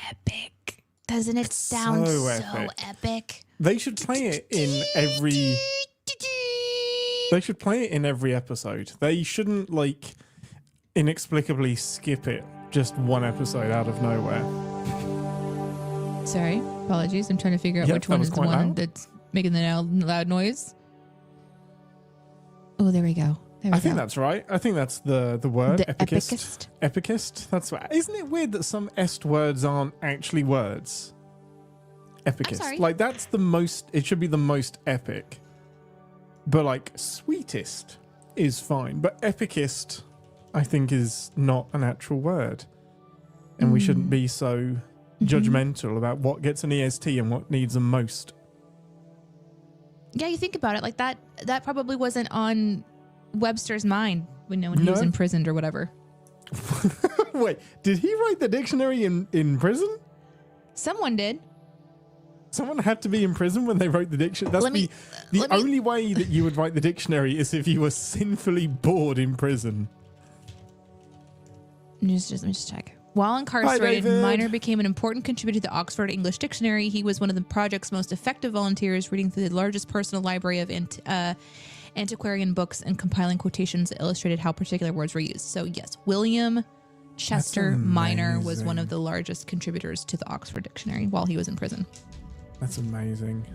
epic. Doesn't it sound so epic? They should play it in every... They should play it in every episode. They shouldn't, like, inexplicably skip it just one episode out of nowhere. Sorry, apologies. I'm trying to figure out which one is the one that's making the loud noise. Oh, there we go. I think that's right. I think that's the word. The epicist. Epicist. That's right. Isn't it weird that some est words aren't actually words? Epicist. Like, that's the most... It should be the most epic. But, like, sweetest is fine. But epicist, I think, is not an actual word. And we shouldn't be so judgmental about what gets an EST and what needs them most. Yeah, you think about it. Like, that probably wasn't on Webster's mind when he was imprisoned or whatever. Wait, did he write the dictionary in prison? Someone did. Someone had to be in prison when they wrote the dictionary. That's the only way that you would write the dictionary is if you were sinfully bored in prison. Let me just check. While incarcerated, Miner became an important contributor to the Oxford English Dictionary. He was one of the project's most effective volunteers, reading through the largest personal library of antiquarian books and compiling quotations that illustrated how particular words were used. So yes, William Chester Miner was one of the largest contributors to the Oxford Dictionary while he was in prison. That's amazing.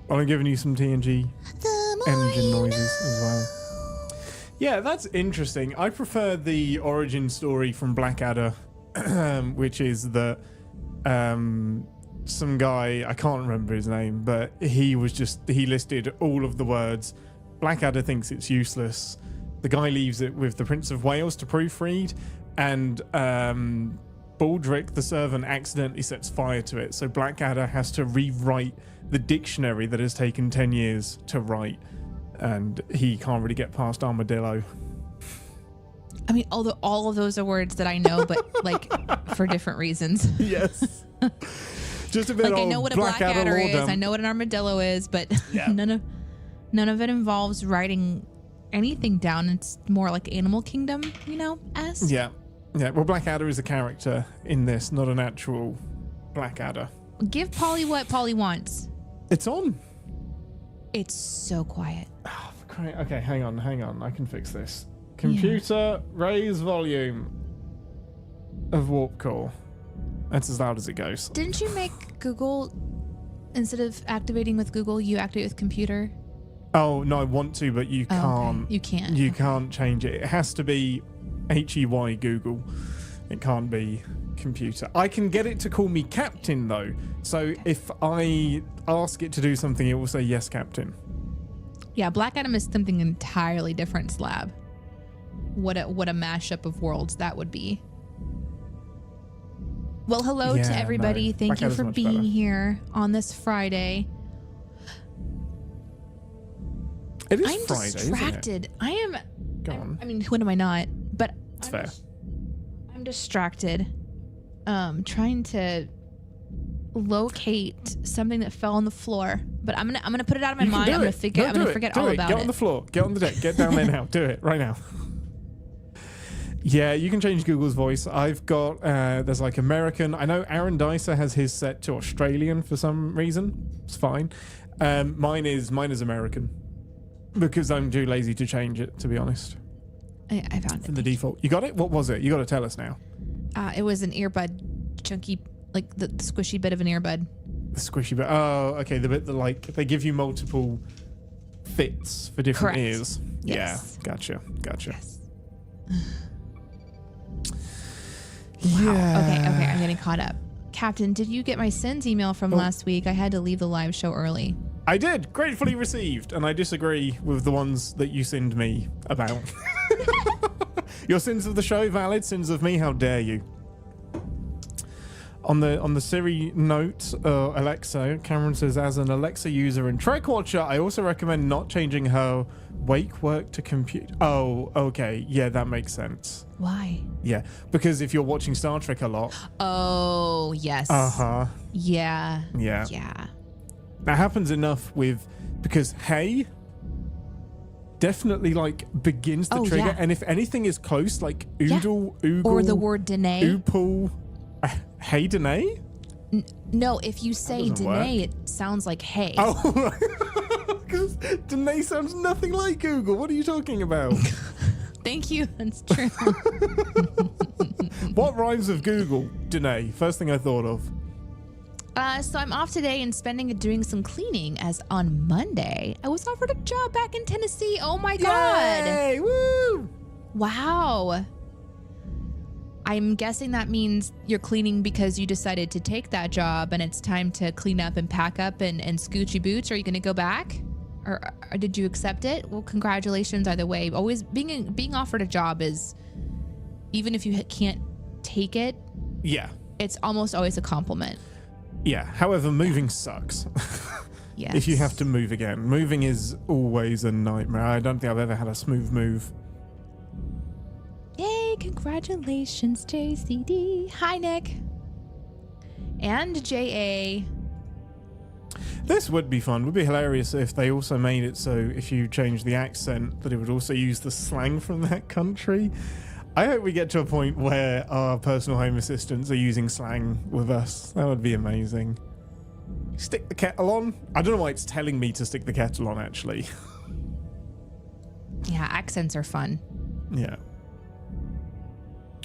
Well, I'm giving you some TNG engine noises as well. Yeah, that's interesting. I prefer the origin story from Blackadder, which is that some guy, I can't remember his name, but he listed all of the words. Blackadder thinks it's useless. The guy leaves it with the Prince of Wales to proofread, and Baldric, the servant, accidentally sets fire to it. So Blackadder has to rewrite the dictionary that has taken 10 years to write, and he can't really get past armadillo. I mean, all of those are words that I know, but like for different reasons. Yes. Just a bit like I know what a Blackadder is, I know what an armadillo is, but none of it involves writing anything down. It's more like Animal Kingdom, esque. Yeah. Yeah, well, Blackadder is a character in this, not an actual Blackadder. Give Polly what Polly wants. It's on. It's so quiet. Oh, okay, hang on. I can fix this. Computer, raise volume of Warp Core. That's as loud as it goes. Didn't you make Google, instead of activating with Google, you activate with computer? Oh, no, I want to, but you can't. Okay. You can't. You can't change it. It has to be HEY Google. It can't be computer. I can get it to call me Captain, though. So if I ask it to do something, it will say, yes, Captain. Yeah, Black Adam is something entirely different, Slab. What a mashup of worlds that would be. Well, hello to everybody. Thank you for being here on this Friday. It is I'm Friday, distracted. isn't it? I am. Go on. I mean, when am I not? But it's fair. I'm distracted. Trying to locate something that fell on the floor. But I'm gonna put it out of my mind. I'm gonna forget all about it. Get on the floor. Get on the deck. Get down there now. Do it right now. Yeah, you can change Google's voice. I've got there's like American. I know Aaron Dicer has his set to Australian for some reason. It's fine. Mine is American because I'm too lazy to change it, to be honest. I found it. From the default. You got it? What was it? You got to tell us now. It was an earbud, chunky, like the squishy bit of an earbud. The squishy bit. Oh, okay. The bit that like they give you multiple fits for different ears. Yes. Yeah. Gotcha. Yes. Wow. Yeah. Okay. I'm getting caught up. Captain, did you get my sends email from last week? I had to leave the live show early. I did. Gratefully received. And I disagree with the ones that you send me about. Your sins of the show, valid. Sins of me, how dare you? On the Siri note, Alexa, Cameron says, as an Alexa user and Trek watcher, I also recommend not changing her wake work to compute. Oh, okay. Yeah, that makes sense. Why? Yeah, because if you're watching Star Trek a lot. Oh, yes. Uh-huh. Yeah. Yeah. Yeah. That happens enough because hey definitely like begins to trigger. And if anything is close, like oodle, oogle. Or the word Danae. Oople. Hey, Danae? No, if you say Danae, it sounds like hey. Oh, because Danae sounds nothing like Google. What are you talking about? Thank you. That's true. What rhymes with Google? Danae. First thing I thought of. So I'm off today and spending it doing some cleaning, as on Monday I was offered a job back in Tennessee. Oh my God. Yay! Woo! Wow. I'm guessing that means you're cleaning because you decided to take that job and it's time to clean up and pack up and scoochy boots. Are you going to go back? Or did you accept it? Well, congratulations either way. Always being offered a job is, even if you can't take it, yeah, it's almost always a compliment. Yeah. However, moving sucks. Yes. If you have to move again. Moving is always a nightmare. I don't think I've ever had a smooth move. Yay, congratulations, JCD. Hi, Nick. And JA. This would be fun. Would be hilarious if they also made it so if you change the accent that it would also use the slang from that country. I hope we get to a point where our personal home assistants are using slang with us. That would be amazing. Stick the kettle on? I don't know why it's telling me to stick the kettle on, actually. Yeah, accents are fun. Yeah.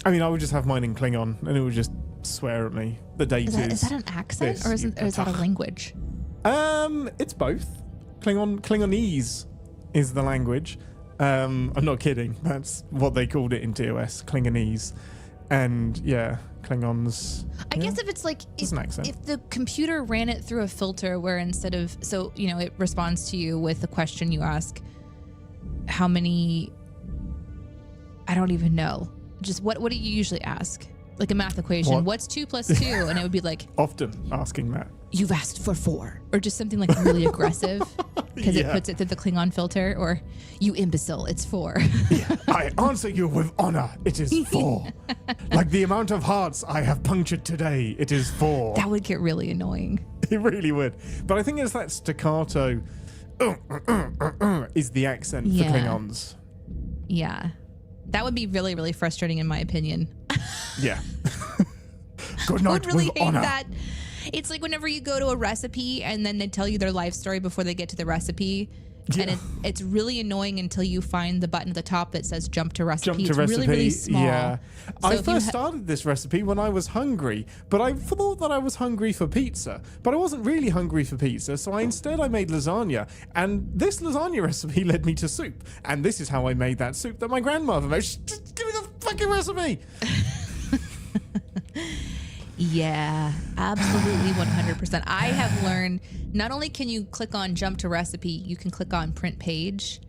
I mean, I would just have mine in Klingon and it would just swear at me. The date is that an accent this, or is that a language? It's both. Klingonese is the language. I'm not kidding. That's what they called it in TOS, Klingonese. And yeah, Klingons. I guess if it's like if the computer ran it through a filter where instead of it responds to you with the question you ask, how many? I don't even know. Just what do you usually ask? Like a math equation. What's 2 + 2? And it would be like often asking that. You've asked for 4, or just something like really aggressive because it puts it through the Klingon filter, or you imbecile, it's 4. Yeah, I answer you with honor. It is 4. Like the amount of hearts I have punctured today, it is 4. That would get really annoying. It really would. But I think it's that staccato is the accent for Klingons. Yeah. That would be really, really frustrating in my opinion. Yeah. Good night, I would really with hate honor. that. It's like whenever you go to a recipe and then they tell you their life story before they get to the recipe. Yeah. And it's really annoying until you find the button at the top that says jump to recipe. It's really, really small. Yeah. So I first started this recipe when I was hungry, but I thought that I was hungry for pizza, but I wasn't really hungry for pizza. So instead I made lasagna, and this lasagna recipe led me to soup. And this is how I made that soup that my grandmother made. Just give me the fucking recipe. Yeah, absolutely 100%. I have learned not only can you click on jump to recipe, you can click on print page,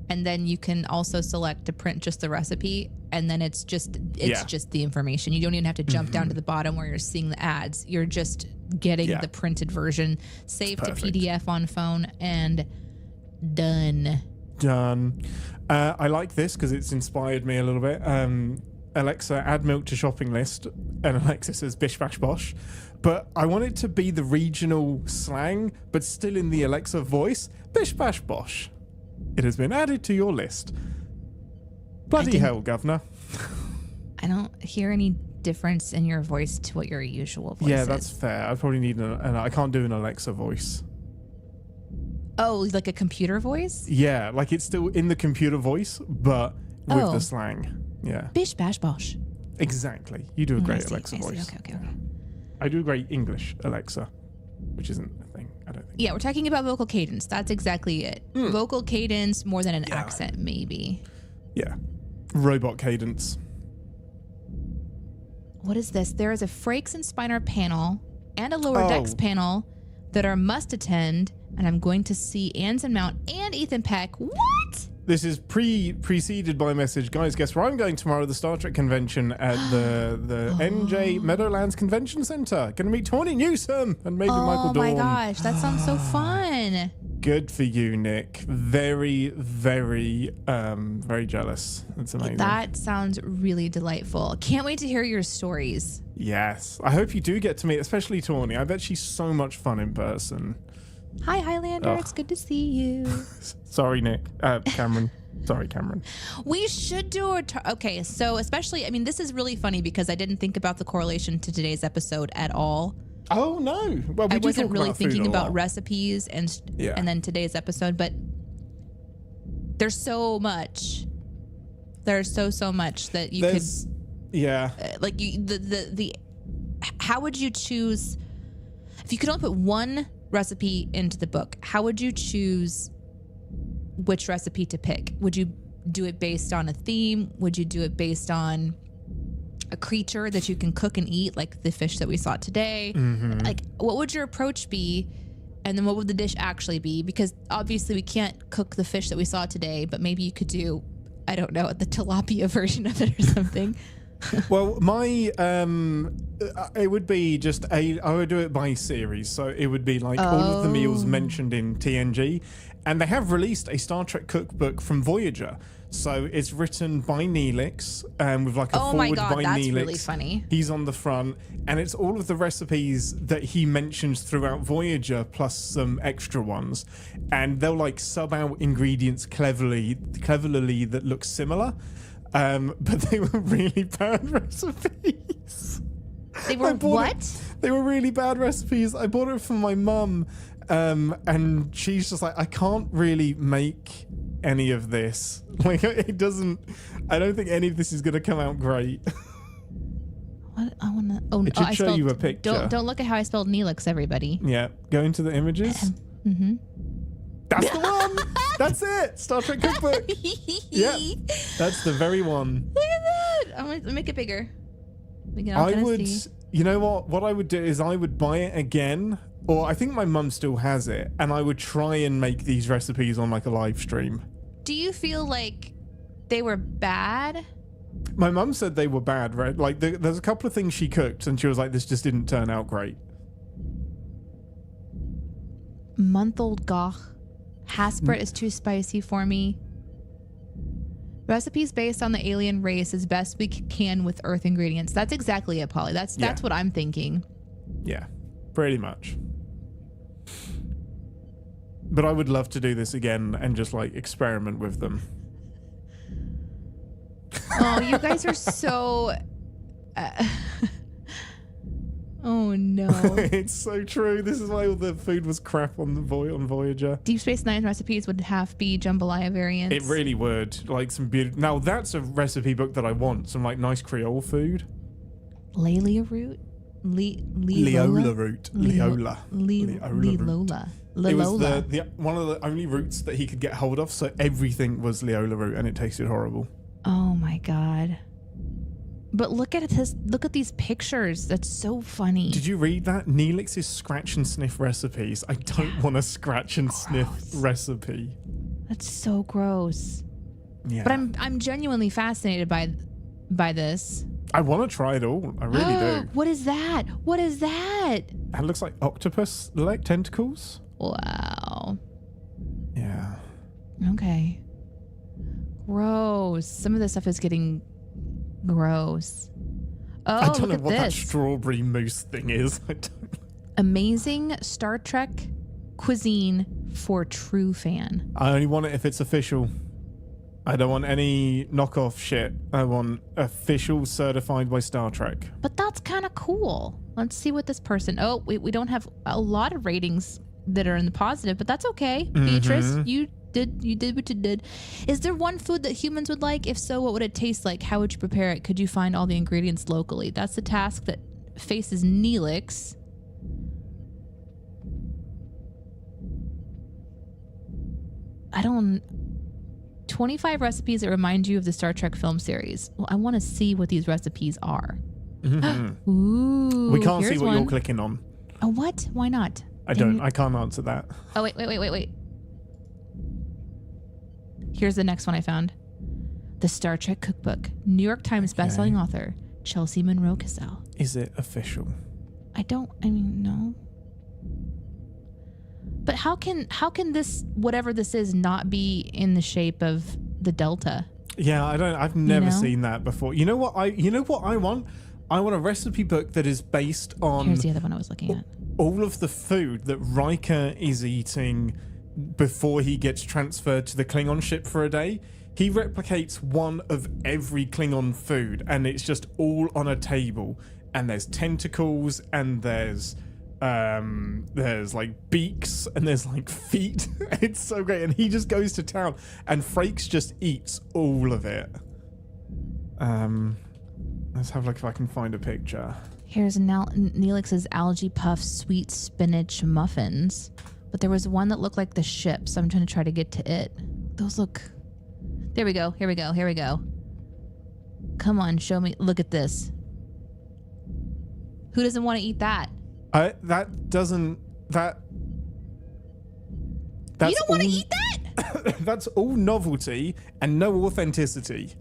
and then you can also select to print just the recipe, and then it's just the information. You don't even have to jump down to the bottom where you're seeing the ads. You're just getting the printed version, saved to PDF on phone, and done. I like this because it's inspired me a little bit. Alexa, add milk to shopping list, and Alexa says bish bash bosh, but I want it to be the regional slang but still in the Alexa voice. Bish bash bosh, it has been added to your list. Bloody hell, governor. I don't hear any difference in your voice to what your usual voice is. Yeah, that's fair. I probably need I can't do an Alexa voice. Oh, like a computer voice? Yeah, like it's still in the computer voice but with the slang. Yeah. Bish bash bosh. Exactly. You do a great Alexa voice. Okay. I do a great English Alexa, which isn't a thing, I don't think. Yeah, we're talking about vocal cadence. That's exactly it. Vocal cadence more than an accent, maybe. Yeah. Robot cadence. What is this? There is a Frakes and Spiner panel and a Lower Decks panel that are must attend, and I'm going to see Anson Mount and Ethan Peck. What? This is preceded by a message. Guys, guess where I'm going tomorrow? The Star Trek convention at the NJ Meadowlands Convention Center. Going to meet Tawny Newsome and maybe Michael Dawn. Oh my gosh, that sounds so fun. Good for you, Nick. Very, very, very jealous. That's amazing. That sounds really delightful. Can't wait to hear your stories. Yes. I hope you do get to meet, especially Tawny. I bet she's so much fun in person. Hi, Highlander. It's good to see you. Sorry, Nick. Cameron. Sorry, Cameron. We should do okay, so especially, I mean, this is really funny because I didn't think about the correlation to today's episode at all. Oh no! Well, we I wasn't really about thinking about lot. recipes and then today's episode, but there's so much. There's so much that you could. Yeah. Like the how would you choose if you could only put one recipe into the book? How would you choose which recipe to pick? Would you do it based on a theme? Would you do it based on a creature that you can cook and eat, like the fish that we saw today? Like, what would your approach be? And then what would the dish actually be? Because obviously we can't cook the fish that we saw today, but maybe you could do, I don't know, the tilapia version of it or something. Well, it would be just I would do it by series. So it would be like all of the meals mentioned in TNG. And they have released a Star Trek cookbook from Voyager. So it's written by Neelix, with like a forward by that's Neelix. Really funny. He's on the front, and it's all of the recipes that he mentions throughout Voyager, plus some extra ones. And they'll like sub out ingredients cleverly that look similar. But they were really bad recipes. They were what? They were really bad recipes. I bought it from my mum, and she's just like, I can't really make any of this. Like, it doesn't. I don't think any of this is going to come out great. What? I want to. Oh, it should show you a picture. Don't look at how I spelled Neelix, everybody. Yeah, go into the images. That's the one. That's it. Star Trek cookbook. Yeah, that's the very one. Look at that. I'm gonna make it bigger. I would. See. You know what? What I would do is I would buy it again, or I think my mum still has it, and I would try and make these recipes on like a live stream. Do you feel like they were bad? My mum said they were bad, right? Like there's a couple of things she cooked, and she was like, "This just didn't turn out great." Month-old Gach. Hasbrit is too spicy for me. Recipes based on the alien race as best we can with Earth ingredients. That's exactly it, Polly. That's what I'm thinking. Yeah, pretty much. But I would love to do this again and just like experiment with them. Oh, you guys are so... Oh no. It's so true. This is why all the food was crap on the on Voyager. Deep Space Nine recipes would have to be jambalaya variants. It really would. Like some beautiful... Now that's a recipe book that I want. Some like nice Creole food. Leola root? Leola root. Leola. Leola. It was the one of the only roots that he could get hold of, so everything was Leola root, and it tasted horrible. Oh my god. But look at this. Look at these pictures. That's so funny. Did you read that? Neelix's scratch and sniff recipes. I don't want a scratch and sniff recipe. That's so gross. Yeah. But I'm genuinely fascinated by this. I want to try it all. I really do. What is that? What is that? That looks like octopus like tentacles. Wow. Yeah. Okay. Gross. Some of this stuff is getting gross. Oh, I don't know look what at that this. strawberry mousse thing is. I don't... Amazing Star Trek cuisine for true fan. I only want it if it's official. I don't want any knockoff shit. I want official, certified by Star Trek. But that's kind of cool. Let's see what this person... Oh, we don't have a lot of ratings that are in the positive, but that's okay. Beatrice, you did what you did. Is there one food that humans would like? If so, what would it taste like? How would you prepare it? Could you find all the ingredients locally? That's the task that faces Neelix. I don't... 25 recipes that remind you of the Star Trek film series. Well, I want to see what these recipes are. Ooh, we can't see what you're clicking on. Oh, what? Why not? I can't answer that. Oh, wait. Here's the next one I found. The Star Trek Cookbook. New York Times bestselling author, Chelsea Monroe Cassell. Is it official? No. But how can this, whatever this is, not be in the shape of the Delta? Yeah, I've never seen that before. You know what I want? I want a recipe book that is based on... Here's the other one I was looking at. All of the food that Riker is eating before he gets transferred to the Klingon ship for a day. He replicates one of every Klingon food, and it's just all on a table. And there's tentacles, and there's there's like beaks, and there's like feet. It's so great. And he just goes to town, and Frakes just eats all of it. Let's have a look if I can find a picture. Here's Neelix's algae puff sweet spinach muffins. But there was one that looked like the ship, so I'm trying to get to it. Those look... There we go. Here we go. Come on, show me. Look at this. Who doesn't want to eat that? That's You don't want to eat that? That's all novelty and no authenticity.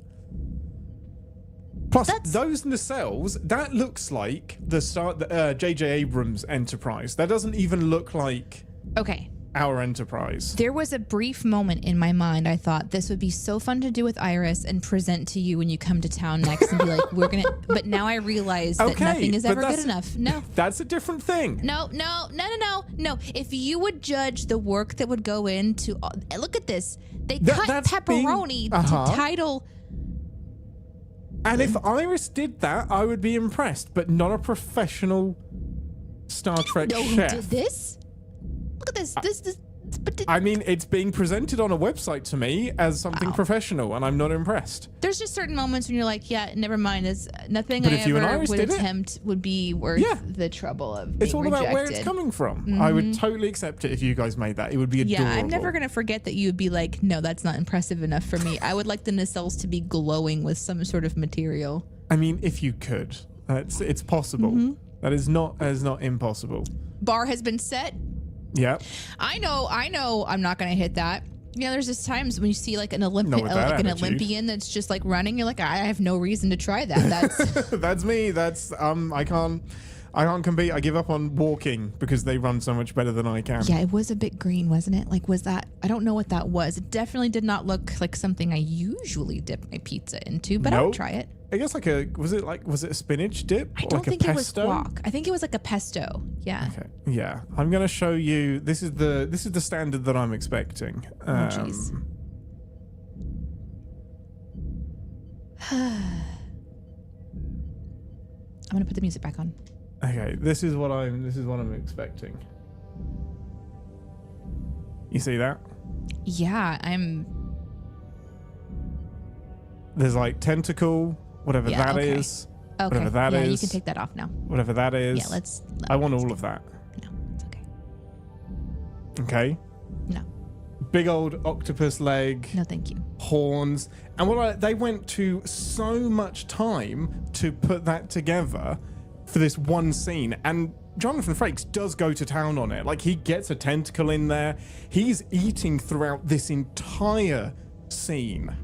Plus, those nacelles, that looks like the J.J. Abrams Enterprise. That doesn't even look like our Enterprise. There was a brief moment in my mind. I thought this would be so fun to do with Iris and present to you when you come to town next and be like, we're going to... But now I realize that nothing is ever good enough. No. That's a different thing. No. If you would judge the work that would go into... Look at this. They cut pepperoni to title... And if Iris did that, I would be impressed, but not a professional Star Trek chef. Who did this? Look at this. I mean, it's being presented on a website to me as something professional, and I'm not impressed. There's just certain moments when you're like, yeah, never mind. It's nothing I ever would attempt would be worth the trouble of being It's all rejected. about where it's coming from. I would totally accept it if you guys made that. It would be adorable. Yeah, I'm never going to forget that you would be like, no, that's not impressive enough for me. I would like the nacelles to be glowing with some sort of material. I mean, if you could. It's possible. That is not impossible. Bar has been set. Yeah. I know. I'm not going to hit that. You know, there's just times when you see like an Olympian that's just like running. You're like, I have no reason to try that. That's that's me. That's I can't compete. I give up on walking because they run so much better than I can. Yeah, it was a bit green, wasn't it? Like, was that? I don't know what that was. It definitely did not look like something I usually dip my pizza into, but I would try it. I guess was it a spinach dip? I don't think it was guac. I think it was like a pesto. Yeah. Okay. Yeah. I'm gonna show you. This is the standard that I'm expecting. Oh jeez. I'm gonna put the music back on. Okay. This is what I'm expecting. You see that? Yeah, There's like tentacle. Whatever that is. Okay. Whatever that is. Yeah, you can take that off now. Whatever that is. Yeah, I want all of that. No, it's okay. Okay. No. Big old octopus leg. No, thank you. Horns. And they went to so much time to put that together for this one scene. And Jonathan Frakes does go to town on it. Like, he gets a tentacle in there. He's eating throughout this entire scene.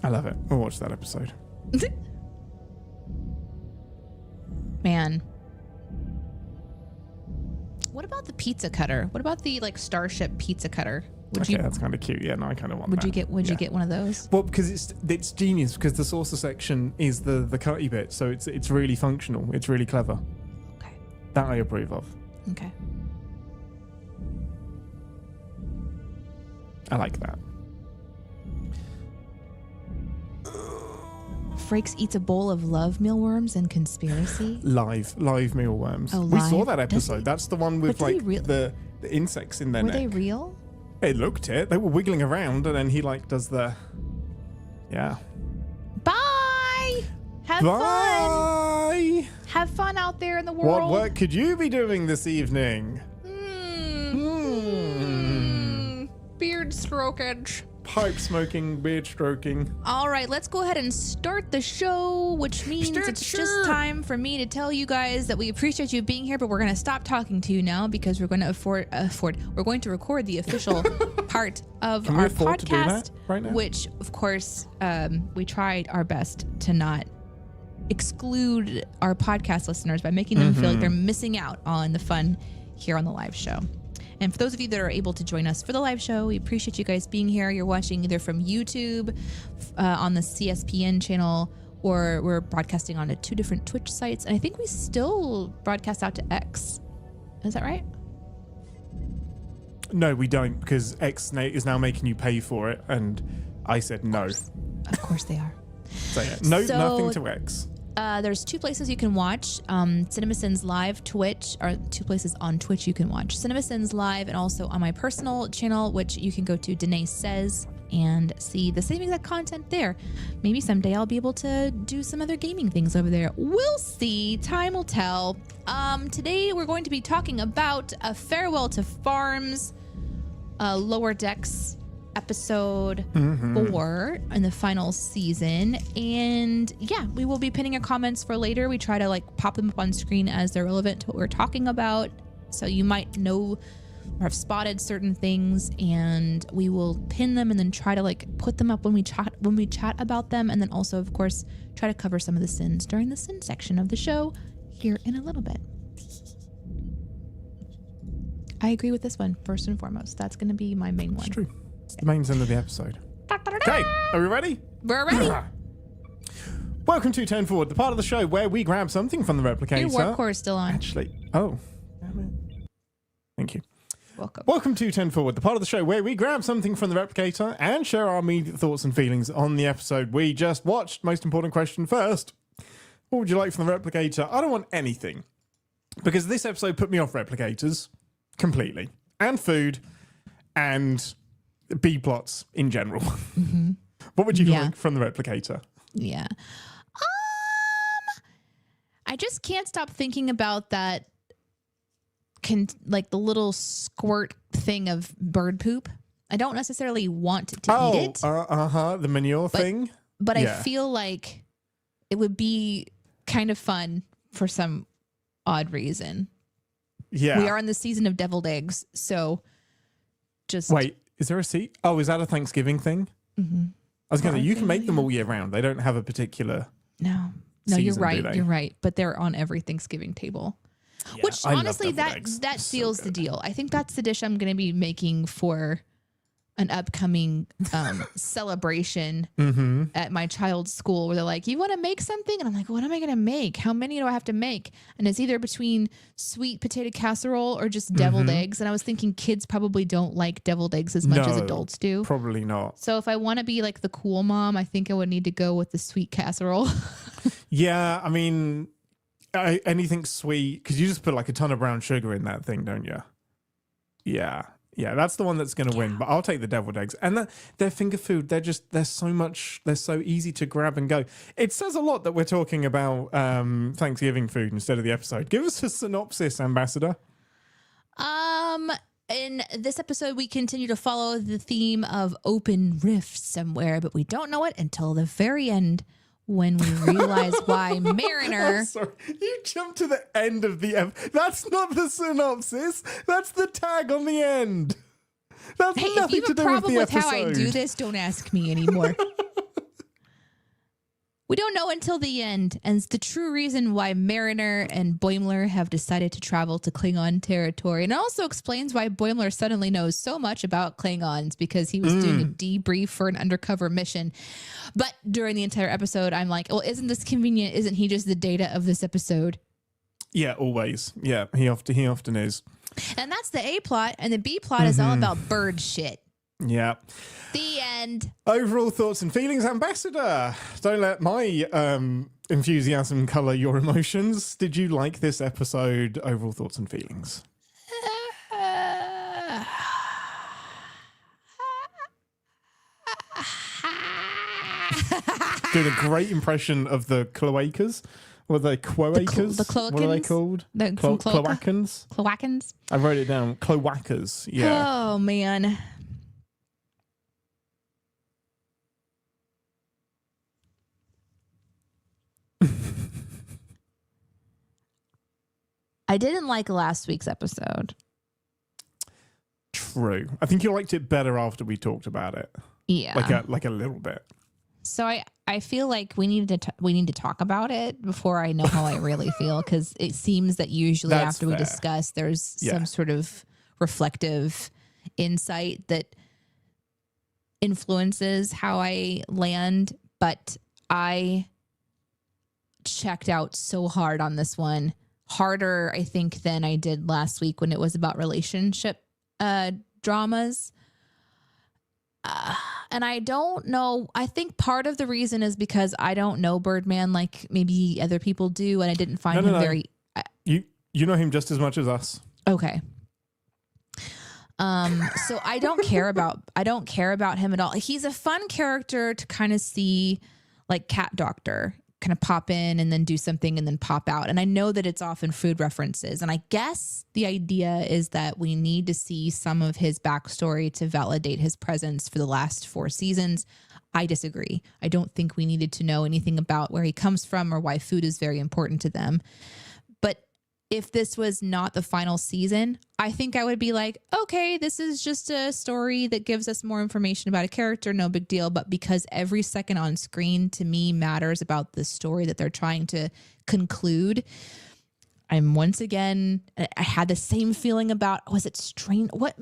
I love it. We'll watch that episode. Man. What about the pizza cutter? What about the like Starship pizza cutter? That's kind of cute. Yeah, no, I kind of want that. Would you get one of those? Well, because it's genius, because the saucer section is the cutty bit, so it's really functional. It's really clever. Okay. That I approve of. Okay. I like that. Frakes eats a bowl of love mealworms and conspiracy. Live mealworms. Oh, we saw that episode. That's the one with like the insects in their neck. Were they real? It looked it. They were wiggling around, and then he like does the. Yeah. Bye. Have fun. Have fun out there in the world. What work could you be doing this evening? Beard strokage. Pipe smoking, beard stroking. All right, let's go ahead and start the show, which means it's just time for me to tell you guys that we appreciate you being here, but we're going to stop talking to you now because we're going to we're going to record the official part of our podcast, to do that right now? Which, of course, we tried our best to not exclude our podcast listeners by making them feel like they're missing out on the fun here on the live show. And for those of you that are able to join us for the live show, we appreciate you guys being here. You're watching either from YouTube on the CSPN channel, or we're broadcasting onto 2 different Twitch sites. And I think we still broadcast out to X. Is that right? No, we don't, because X is now making you pay for it. And I said no. Of course they are. So yeah, nothing to X. There's 2 places you can watch. CinemaSins Live Twitch, or 2 places on Twitch you can watch. CinemaSins Live, and also on my personal channel, which you can go to Danae Says and see the same exact content there. Maybe someday I'll be able to do some other gaming things over there. We'll see. Time will tell. Today we're going to be talking about A Farewell to Farms, Lower Decks episode 4 in the final season. And yeah, we will be pinning your comments for later. We try to like pop them up on screen as they're relevant to what we're talking about, so you might know or have spotted certain things, and we will pin them and then try to like put them up when we chat about them, and then also of course try to cover some of the sins during the sin section of the show here in a little bit. I agree with this one first and foremost. That's going to be my main one. It's true. It's the main end of the episode. Okay, are we ready? We're ready. Welcome to 10 Forward, the part of the show where we grab something from the replicator. Your warp core is still on. Actually, oh, damn it. Thank you. Welcome to 10 Forward, the part of the show where we grab something from the replicator and share our immediate thoughts and feelings on the episode we just watched. Most important question first. What would you like from the replicator? I don't want anything, because this episode put me off replicators completely, and food, and B-plots in general. What would you like from the replicator? Yeah. I just can't stop thinking about that, like the little squirt thing of bird poop. I don't necessarily want to eat it. The manure thing. But I feel like it would be kind of fun for some odd reason. Yeah. We are in the season of deviled eggs, so just... Wait, is there a seat? Oh, is that a Thanksgiving thing? I was going to say, you can make them all year round. They don't have a particular No, season, you're right. do they? You're right. But they're on every Thanksgiving table. Yeah, Which, honestly, that seals so the deal. I think that's the dish I'm going to be making for an upcoming celebration at my child's school, where they're like, you want to make something? And I'm like, what am I going to make? How many do I have to make? And it's either between sweet potato casserole or just deviled eggs. And I was thinking kids probably don't like deviled eggs as much as adults do. Probably not. So if I want to be like the cool mom, I think I would need to go with the sweet casserole. Yeah, I mean, anything sweet, because you just put like a ton of brown sugar in that thing, don't you? Yeah, that's the one that's going to win. But I'll take the deviled eggs. And they're finger food. They're so easy to grab and go. It says a lot that we're talking about Thanksgiving food instead of the episode. Give us a synopsis, Ambassador. In this episode, we continue to follow the theme of open rifts somewhere, but we don't know it until the very end, when we realize why Mariner... Sorry, you jumped to the end of the That's not the synopsis. That's the tag on the end. That's nothing to do with the episode. If you have a problem with how I do this, don't ask me anymore. We don't know until the end, and it's the true reason why Mariner and Boimler have decided to travel to Klingon territory. And it also explains why Boimler suddenly knows so much about Klingons, because he was doing a debrief for an undercover mission. But during the entire episode, I'm like, well, isn't this convenient? Isn't he just the Data of this episode? Yeah, always. Yeah, he often is. And that's the A plot, and the B plot is all about bird shit. Yeah. The end. Overall thoughts and feelings, Ambassador. Don't let my enthusiasm color your emotions. Did you like this episode? Overall thoughts and feelings. Doing a great impression of the cloacas. What are they? Cloacas? The cloacans? What are they called? Cloacans? Cloacans? I wrote it down. Cloacas. Yeah. Oh, man. I didn't like last week's episode. True. I think you liked it better after we talked about it. Yeah. Like a little bit. So I feel like we need to talk about it before I know how I really feel, because it seems that usually That's after we fair. discuss, there's some sort of reflective insight that influences how I land. But I checked out so hard on this one. Harder, I think, than I did last week when it was about relationship dramas. And I don't know. I think part of the reason is because I don't know Birdman like maybe other people do, and I didn't find him very. You know him just as much as us. Okay. So I don't care about him at all. He's a fun character to kind of see, like Cat Doctor, kind of pop in and then do something and then pop out. And I know that it's often food references. And I guess the idea is that we need to see some of his backstory to validate his presence for the last 4 seasons. I disagree. I don't think we needed to know anything about where he comes from or why food is very important to them. But if this was not the final season, I think I would be like, okay, this is just a story that gives us more information about a character. No big deal. But because every second on screen to me matters about the story that they're trying to conclude, I'm once again, I had the same feeling about, was it Strain? What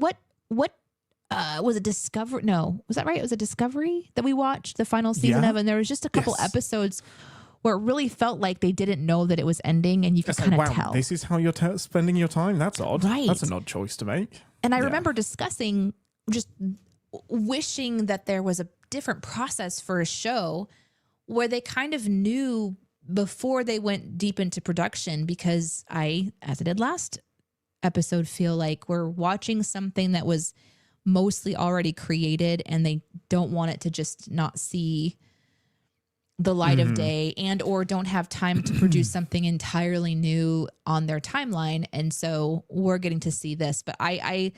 was it Discovery? No, was that right? It was a Discovery that we watched the final season of. And there was just a couple episodes where it really felt like they didn't know that it was ending, and you could kind of tell. This is how you're spending your time? That's odd. Right. That's an odd choice to make. And I remember discussing, just wishing that there was a different process for a show where they kind of knew before they went deep into production, because I, as I did last episode, feel like we're watching something that was mostly already created, and they don't want it to just not see the light of day, and or don't have time to produce something entirely new on their timeline. And so we're getting to see this. But I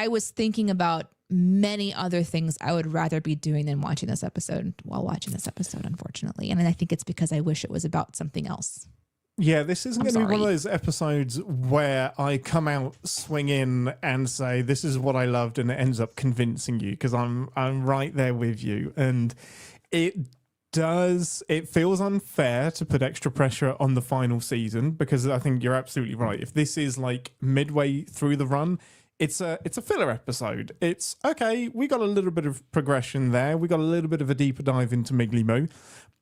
was thinking about many other things I would rather be doing than watching this episode while watching this episode, unfortunately. And I think it's because I wish it was about something else. Yeah, this isn't going to be one of those episodes where I come out swinging and say, this is what I loved, and it ends up convincing you, because I'm right there with you. And it feels unfair to put extra pressure on the final season, because I think you're absolutely right. If this is like midway through the run, it's a filler episode. It's okay, we got a little bit of progression there. We got a little bit of a deeper dive into Miggly Moo.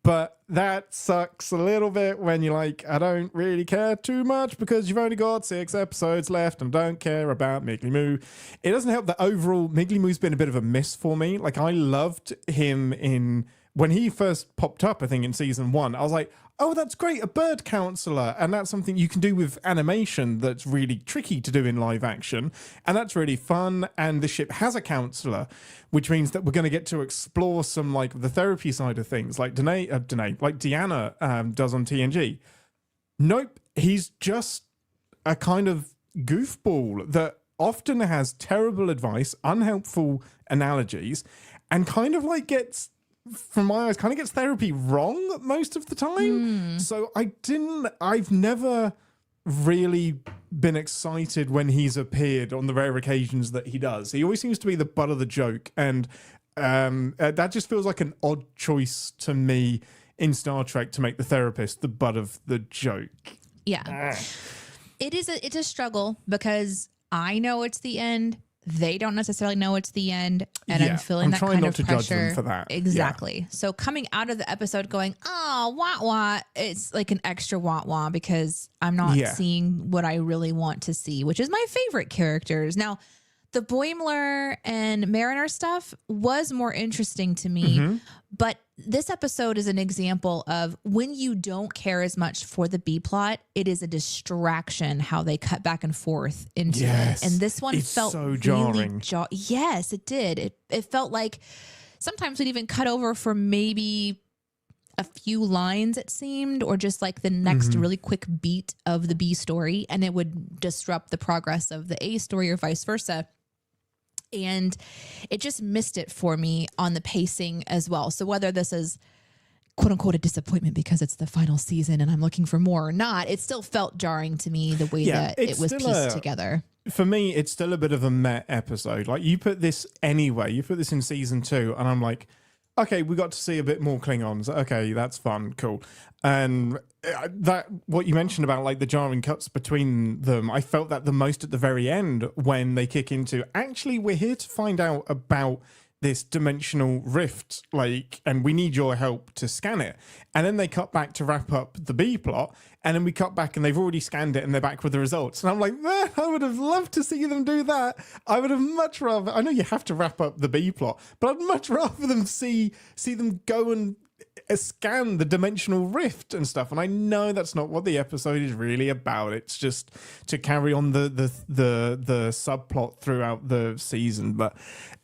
But that sucks a little bit when you're like, I don't really care too much because you've only got 6 episodes left and don't care about Miggly Moo. It doesn't help that overall Miggly Moo's been a bit of a miss for me. Like, I loved him when he first popped up, I think in season 1, I was like, oh, that's great, a bird counselor. And that's something you can do with animation that's really tricky to do in live action. And that's really fun. And the ship has a counselor, which means that we're going to get to explore some, like, the therapy side of things, like Deanna does on TNG. Nope, he's just a kind of goofball that often has terrible advice, unhelpful analogies, and kind of like gets, from my eyes, kind of gets therapy wrong most of the time. So I've never really been excited when he's appeared on the rare occasions that he does. He always seems to be the butt of the joke. And that just feels like an odd choice to me in Star Trek, to make the therapist the butt of the joke. Yeah. It's a struggle, because I know it's the end. They don't necessarily know it's the end, and I'm feeling that kind of pressure. I'm trying not to judge them for that. Exactly. Yeah. So coming out of the episode going, oh, wah, it's like an extra wah, because I'm not seeing what I really want to see, which is my favorite characters. Now, the Boimler and Mariner stuff was more interesting to me, but this episode is an example of when you don't care as much for the B plot, it is a distraction how they cut back and forth into it. And this one felt so jarring. Yes, it did. It felt like sometimes we'd even cut over for maybe a few lines, it seemed, or just like the next really quick beat of the B story, and it would disrupt the progress of the A story or vice versa. And it just missed it for me on the pacing as well. So whether this is quote unquote a disappointment because it's the final season and I'm looking for more or not, it still felt jarring to me the way that it was pieced together. For me, it's still a bit of a meh episode. Like, you put this anyway, you put this in season 2, and I'm like, okay, we got to see a bit more Klingons. Okay, that's fun, cool. And that, what you mentioned about like the jarring cuts between them, I felt that the most at the very end when they kick into, actually, we're here to find out about this dimensional rift, like, and we need your help to scan it. And then they cut back to wrap up the B plot, and then we cut back and they've already scanned it and they're back with the results. And I'm like, man, I would have loved to see them do that. I would have much rather, I know you have to wrap up the B plot, but I'd much rather them see them go and scan the dimensional rift and stuff. And I know that's not what the episode is really about. It's just to carry on the subplot throughout the season. But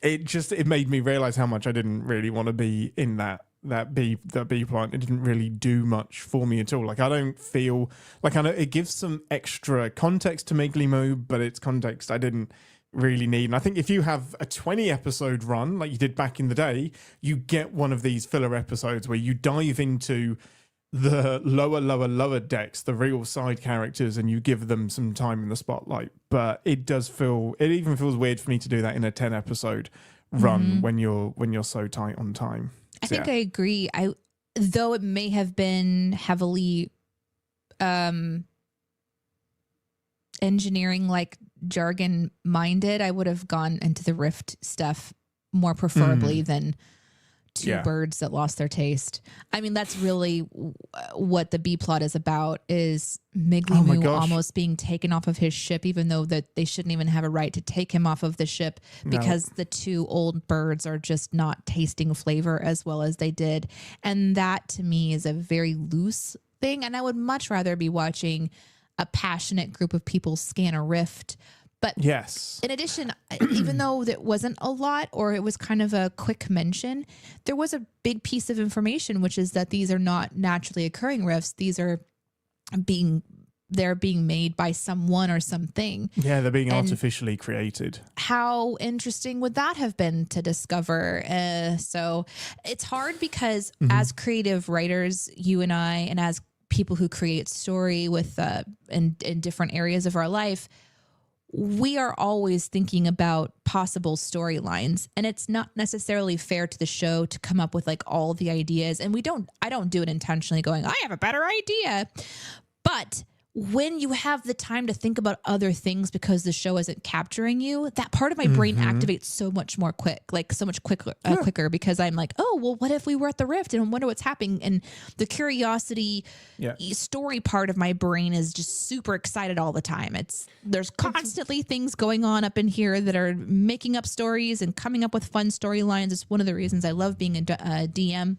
it made me realize how much I didn't really want to be in that B plot. It didn't really do much for me at all. Like, I don't feel like, I know it gives some extra context to Miggly Moo, but it's context I didn't really need. And I think if you have a 20 episode run like you did back in the day, you get one of these filler episodes where you dive into the lower decks, the real side characters, and you give them some time in the spotlight. But it even feels weird for me to do that in a 10 episode run when you're so tight on time. I think I agree. Though it may have been heavily engineering like jargon minded, I would have gone into the rift stuff more preferably than two birds that lost their taste. I mean, that's really what the B plot is about, is Miggly Moo almost being taken off of his ship, even though that they shouldn't even have a right to take him off of the ship, because the two old birds are just not tasting flavor as well as they did. And that to me is a very loose thing. And I would much rather be watching a passionate group of people scan a rift. But yes, in addition, even though there wasn't a lot, or it was kind of a quick mention, there was a big piece of information, which is that these are not naturally occurring rifts. These are they're being made by someone or something. Yeah, they're being artificially created. How interesting would that have been to discover? So it's hard because as creative writers, you and I, and as people who create story with in different areas of our life, we are always thinking about possible storylines, and it's not necessarily fair to the show to come up with like all the ideas. And I don't do it intentionally going, I have a better idea. But when you have the time to think about other things because the show isn't capturing you, that part of my brain activates so much more quicker, because I'm like, oh, well, what if we were at the rift and I wonder what's happening? And the curiosity story part of my brain is just super excited all the time. There's constantly things going on up in here that are making up stories and coming up with fun storylines. It's one of the reasons I love being a DM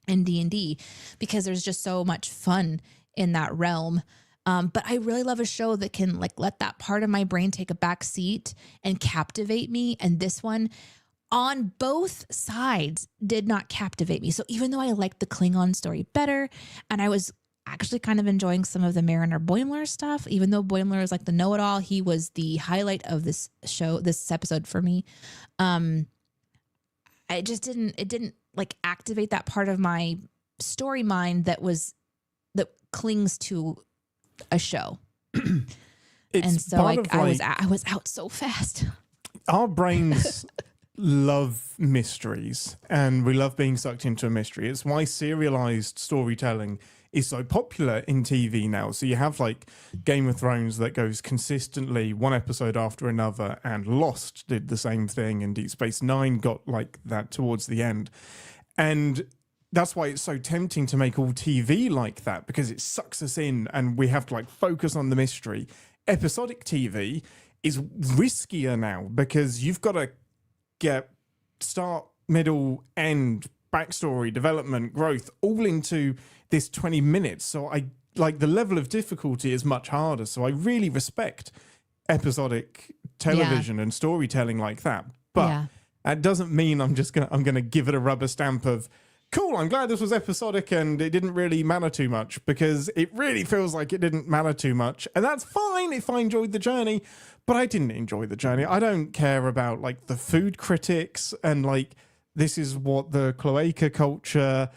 in D&D, because there's just so much fun in that realm. But I really love a show that can like let that part of my brain take a back seat and captivate me. And this one on both sides did not captivate me. So even though I liked the Klingon story better, and I was actually kind of enjoying some of the Mariner Boimler stuff, even though Boimler is like the know-it-all, he was the highlight of this episode for me. It didn't like activate that part of my story mind that clings to a show. And so I was out so fast. Our brains love mysteries, and we love being sucked into a mystery. It's why serialized storytelling is so popular in TV now. So you have like Game of Thrones that goes consistently one episode after another, and Lost did the same thing, and Deep Space Nine got like that towards the end. And that's why it's so tempting to make all TV like that, because it sucks us in and we have to like focus on the mystery. Episodic TV is riskier now because you've got to get start, middle, end, backstory, development, growth all into this 20 minutes. So I like the level of difficulty is much harder. So I really respect episodic television and storytelling like that. But that doesn't mean I'm gonna give it a rubber stamp of cool, I'm glad this was episodic and it didn't really matter too much, because it really feels like it didn't matter too much. And that's fine if I enjoyed the journey, but I didn't enjoy the journey. I don't care about like the food critics and like this is what the cloaca culture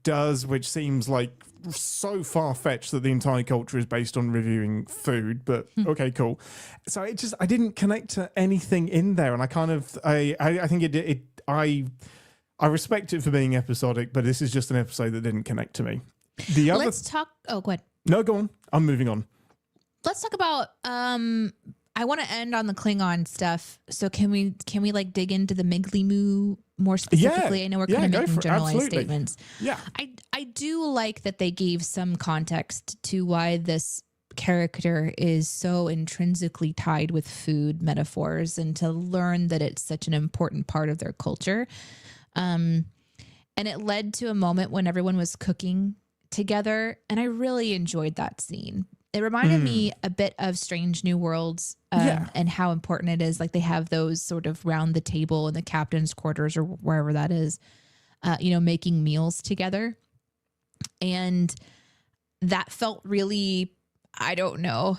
does, which seems like so far-fetched that the entire culture is based on reviewing food, but okay, cool. So I didn't connect to anything in there, and I think I respect it for being episodic, but this is just an episode that didn't connect to me. Let's talk. Oh, go ahead. No, go on. I'm moving on. Let's talk about, I want to end on the Klingon stuff. So can we like dig into the Miglimu more specifically? I know we're kind of making generalized statements. Yeah. I do like that they gave some context to why this character is so intrinsically tied with food metaphors, and to learn that it's such an important part of their culture. And it led to a moment when everyone was cooking together, and I really enjoyed that scene. It reminded me a bit of Strange New Worlds, and how important it is. Like, they have those sort of round the table in the captain's quarters or wherever that is, making meals together. And that felt really, I don't know,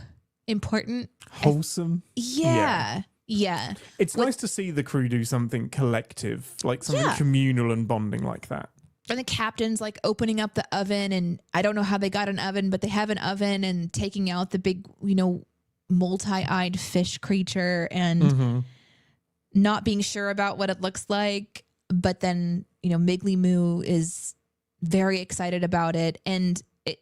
important. Wholesome. Yeah. It's nice to see the crew do something collective, like something communal and bonding like that. And the captain's like opening up the oven, and I don't know how they got an oven, but they have an oven, and taking out the big, multi-eyed fish creature, and not being sure about what it looks like. But then, Miglimu is very excited about it. And it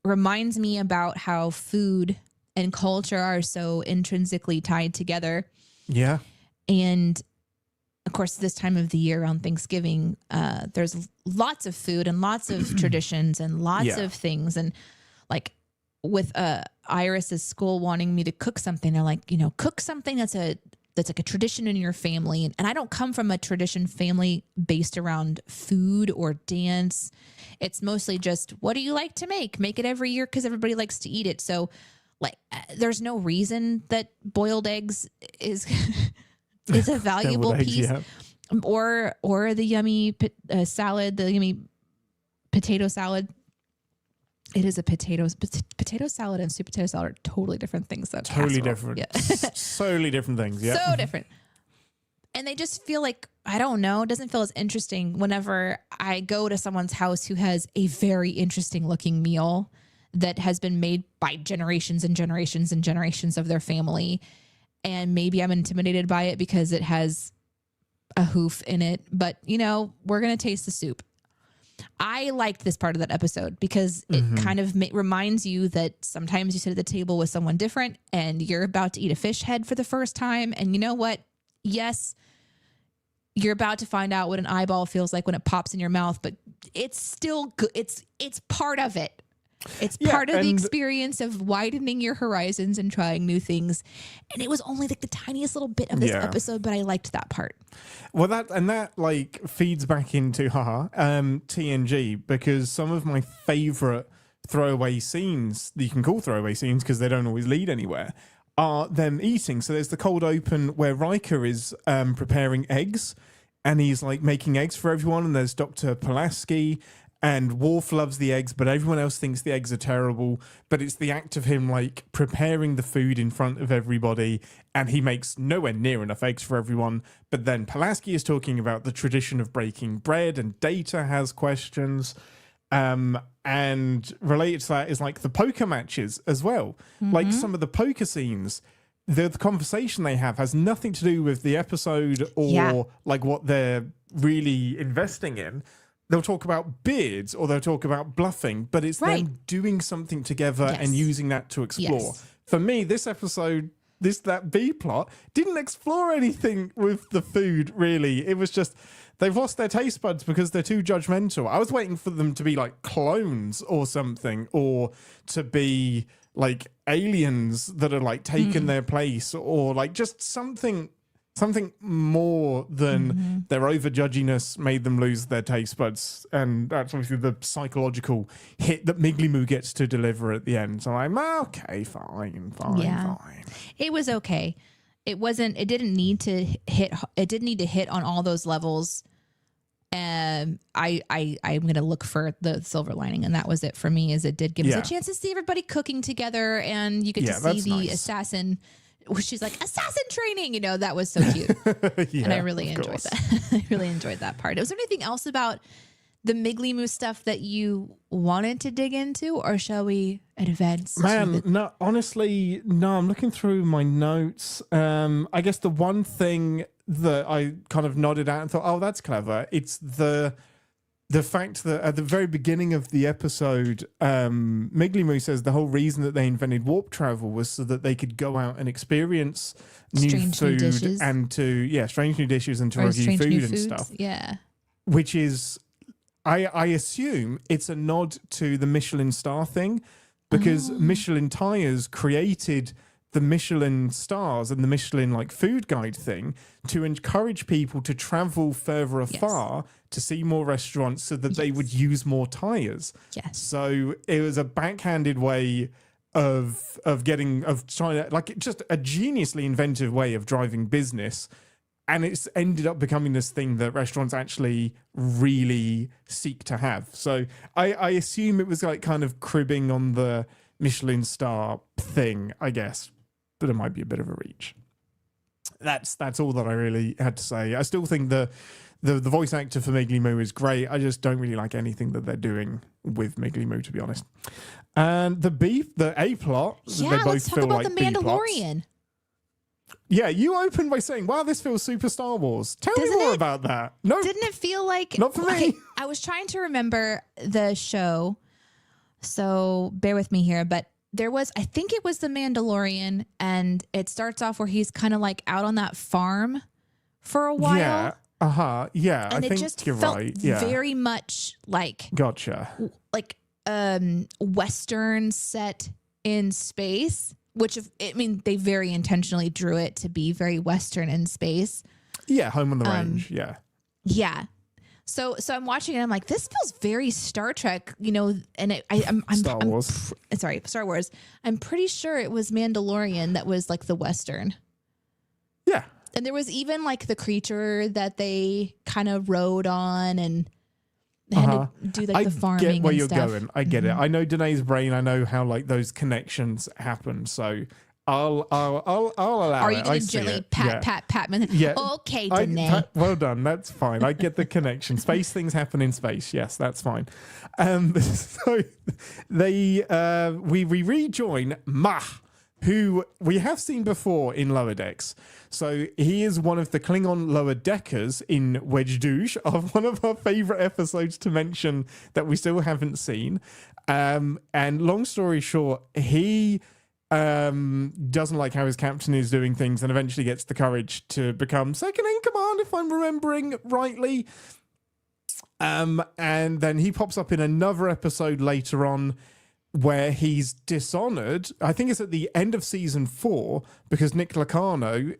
reminds me about how food and culture are so intrinsically tied together. Yeah. And of course, this time of the year around Thanksgiving, there's lots of food and lots of traditions and lots of things. And like with Iris's school wanting me to cook something, they're like, cook something that's like a tradition in your family. And I don't come from a tradition family based around food or dance. It's mostly just, what do you like to make? Make it every year because everybody likes to eat it. So like, there's no reason that boiled eggs is is a valuable piece, or the yummy salad, the yummy potato salad. It is a potato salad and sweet potato salad are totally different things. Totally different. Yeah. Solely different things. Yeah. So different. And they just feel like, I don't know, it doesn't feel as interesting whenever I go to someone's house who has a very interesting looking meal that has been made by generations and generations and generations of their family. And maybe I'm intimidated by it because it has a hoof in it. But, we're going to taste the soup. I liked this part of that episode because it kind of reminds you that sometimes you sit at the table with someone different and you're about to eat a fish head for the first time. And you know what? Yes, you're about to find out what an eyeball feels like when it pops in your mouth, but it's still good. It's part of it. It's part of the experience of widening your horizons and trying new things. And it was only like the tiniest little bit of this episode, but I liked that part. Well, that like feeds back into TNG, because some of my favorite throwaway scenes that you can call throwaway scenes because they don't always lead anywhere are them eating. So there's the cold open where Riker is preparing eggs, and he's like making eggs for everyone. And there's Dr. Pulaski. And Worf loves the eggs, but everyone else thinks the eggs are terrible. But it's the act of him like preparing the food in front of everybody, and he makes nowhere near enough eggs for everyone. But then Pulaski is talking about the tradition of breaking bread, and Data has questions. And related to that is like the poker matches as well. Like some of the poker scenes, the conversation they have has nothing to do with the episode or like what they're really investing in. They'll talk about beards or they'll talk about bluffing, but it's them doing something together and using that to explore. Yes. For me, this episode, that B plot didn't explore anything with the food, really. It was just, they've lost their taste buds because they're too judgmental. I was waiting for them to be like clones or something, or to be like aliens that are like taken their place, or like just something more than their over judginess made them lose their taste buds. And that's obviously the psychological hit that Miglimu gets to deliver at the end. So I'm okay, fine. It was okay. It didn't need to hit on all those levels. I'm going to look for the silver lining, and that was it for me, is it did give us a chance to see everybody cooking together, and you get to see the assassin. She's like, assassin training, that was so cute. And I really enjoyed that. I really enjoyed that part. Was there anything else about the Miglimu stuff that you wanted to dig into, or shall we advance? No, honestly, no, I'm looking through my notes. I guess the one thing that I kind of nodded at and thought, oh, that's clever. It's the the fact that at the very beginning of the episode, Miglimu says the whole reason that they invented warp travel was so that they could go out and experience strange new new food dishes. and to strange new dishes and to review food and stuff. Yeah. Which is, I assume it's a nod to the Michelin star thing, because Michelin tires created the Michelin stars and the Michelin like food guide thing to encourage people to travel further afar to see more restaurants so that they would use more tires. Yes. So it was a backhanded way of trying to, like, just a geniusly inventive way of driving business. And it's ended up becoming this thing that restaurants actually really seek to have. So I assume it was like kind of cribbing on the Michelin star thing, I guess. But it might be a bit of a reach. That's all that I really had to say. I still think the voice actor for Miglimu is great. I just don't really like anything that they're doing with Miglimu, to be honest. And the A plot, yeah, they both let's talk feel about like the Mandalorian. Yeah, you opened by saying, wow, this feels super Star Wars. Tell me more about that. No, didn't it feel like... Not for me. Okay, I was trying to remember the show, so bear with me here, but I think it was the Mandalorian, and it starts off where he's kind of like out on that farm for a while. Yeah, yeah, and I it think just you're felt right. Yeah. very much like... Gotcha. Like Western set in space, which they very intentionally drew it to be very Western in space. Yeah, Home on the Range. Yeah. Yeah. So I'm watching it. I'm like, this feels very Star Trek, and I'm Star Wars. Sorry, Star Wars. I'm pretty sure it was Mandalorian that was like the Western. Yeah. And there was even like the creature that they kind of rode on, and they had to do like the farming. I get where you're stuff. going. I get it. I know Danae's brain. I know how like those connections happen. So I'll allow it. Are you going to gently pat me? Yeah. Okay, Danae. Well done. That's fine. I get the connection. Space things happen in space. Yes, that's fine. So we rejoin Mah, who we have seen before in Lower Decks. So he is one of the Klingon lower deckers in Wedge Douche, of one of our favorite episodes to mention that we still haven't seen. And long story short, he doesn't like how his captain is doing things and eventually gets the courage to become second in command, if I'm remembering rightly. And then he pops up in another episode later on where he's dishonored. I think it's at the end of season 4, because Nick Lacano,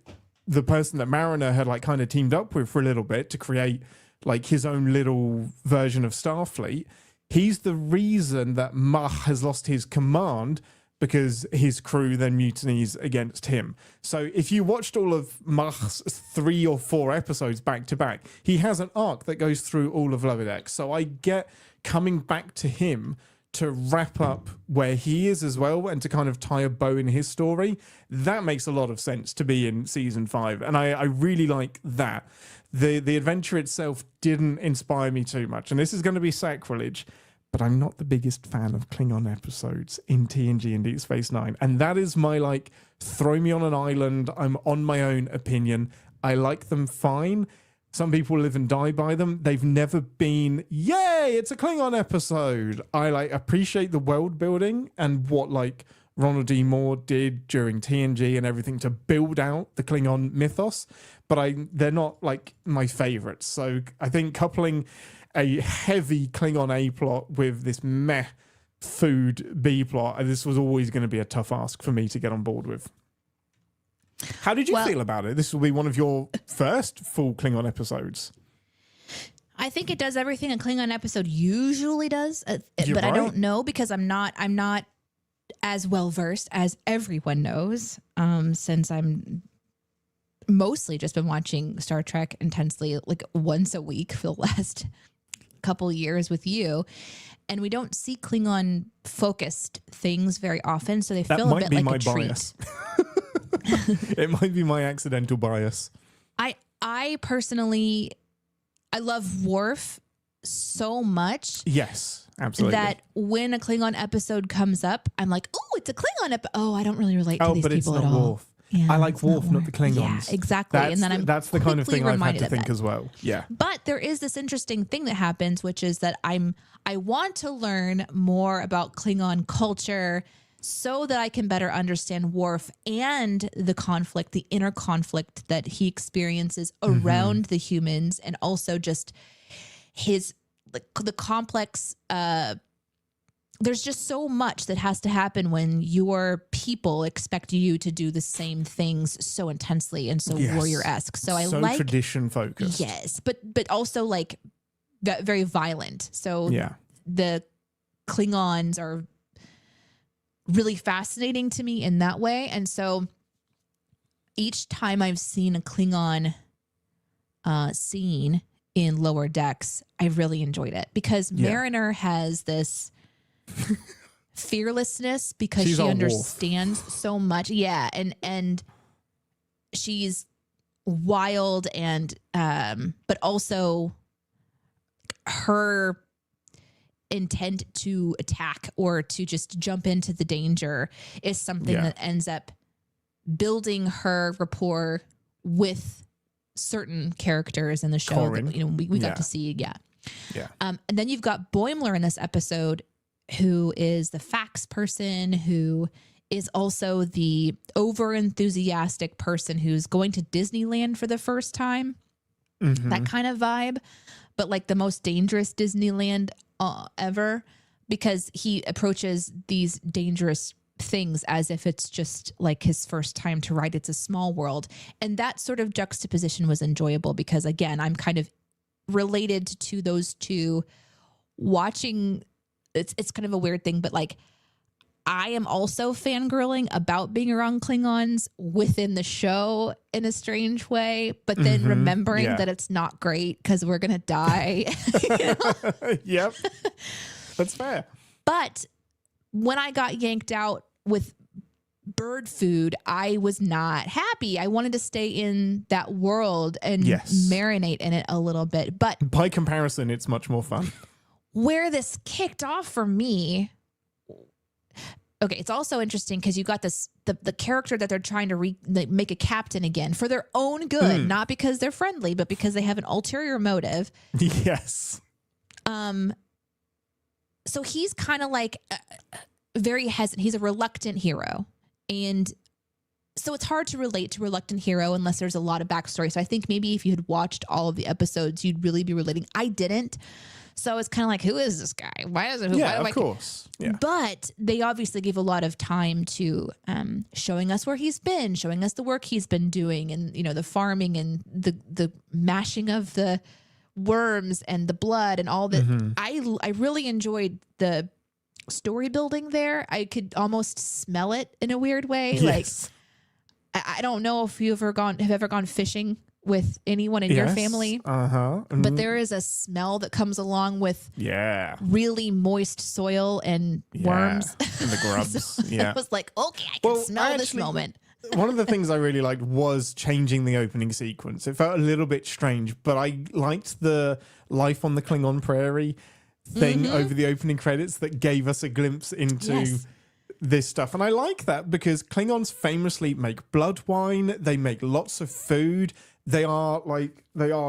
the person that Mariner had like kind of teamed up with for a little bit to create like his own little version of Starfleet, he's the reason that Mah has lost his command, because his crew then mutinies against him. So if you watched all of Mah's 3 or 4 episodes back to back, he has an arc that goes through all of Lower Decks. So I get coming back to him to wrap up where he is as well, and to kind of tie a bow in his story. That makes a lot of sense to be in season 5. And I really like that. The adventure itself didn't inspire me too much. And this is going to be sacrilege, but I'm not the biggest fan of Klingon episodes in TNG and Deep Space Nine. And that is my, like, throw me on an island, I'm on my own opinion. I like them fine. Some people live and die by them. They've never been, yay, it's a Klingon episode. I appreciate the world building and what like Ronald D. Moore did during TNG and everything to build out the Klingon mythos, but they're not like my favorites. So I think coupling a heavy Klingon A plot with this meh food B plot, this was always going to be a tough ask for me to get on board with. How did you feel about it? This will be one of your first full Klingon episodes. I think it does everything a Klingon episode usually does, but right. I don't know, because I'm not as well versed as everyone knows, since I'm mostly just been watching Star Trek intensely, like once a week for the last couple years with you, and we don't see Klingon focused things very often, so they feel a bit like a treat. Bias. It might be my accidental bias. I personally, I love Worf so much. Yes, absolutely. That when a Klingon episode comes up, I'm like, oh, it's a Klingon episode. Oh, I don't really relate to these people at all. Worf. Yeah, I like Worf, not the Klingons. Yeah, exactly. That's the kind of thing I've had to think that. as well. Yeah. But there is this interesting thing that happens, which is that I want to learn more about Klingon culture so that I can better understand Worf and the conflict, the inner conflict that he experiences around the humans, and also just his the complex there's just so much that has to happen when your people expect you to do the same things so intensely and so warrior-esque. So I like tradition focused. Yes, but also like that very violent. So the Klingons are really fascinating to me in that way. And so each time I've seen a Klingon scene in Lower Decks, I really enjoyed it because Mariner has this fearlessness because she understands so much. Yeah. And she's wild and, but also her intent to attack or to just jump into the danger is something that ends up building her rapport with certain characters in the show that, we got to see. Yeah. And then you've got Boimler in this episode, who is the facts person, who is also the over enthusiastic person who's going to Disneyland for the first time. That kind of vibe, but like the most dangerous Disneyland ever, because he approaches these dangerous things as if it's just like his first time to ride It's a Small World. And that sort of juxtaposition was enjoyable because, again, I'm kind of related to those two watching. It's kind of a weird thing, but like I am also fangirling about being around Klingons within the show in a strange way, but then remembering that it's not great because we're going to die. Yep. That's fair. But when I got yanked out with bird food, I was not happy. I wanted to stay in that world and marinate in it a little bit. But by comparison, it's much more fun. Where this kicked off for me, okay, it's also interesting because you got this the character that they're trying to make a captain again for their own good, not because they're friendly, but because they have an ulterior motive. Yes. So he's kind of like very hesitant. He's a reluctant hero, and so it's hard to relate to reluctant hero unless there's a lot of backstory. So I think maybe if you had watched all of the episodes, you'd really be relating. I didn't. So it's kind of like, who is this guy? Why does it? Yeah, of course. Yeah. But they obviously give a lot of time to showing us where he's been, showing us the work he's been doing, and the farming and the mashing of the worms and the blood and all that. I really enjoyed the story building there. I could almost smell it in a weird way. Yes. Like I don't know if have ever gone fishing with anyone in your family. But there is a smell that comes along with really moist soil and worms. And the grubs. So I was like, okay, I can smell this moment. One of the things I really liked was changing the opening sequence. It felt a little bit strange, but I liked the life on the Klingon prairie thing over the opening credits that gave us a glimpse into this stuff. And I like that because Klingons famously make blood wine. They make lots of food. They are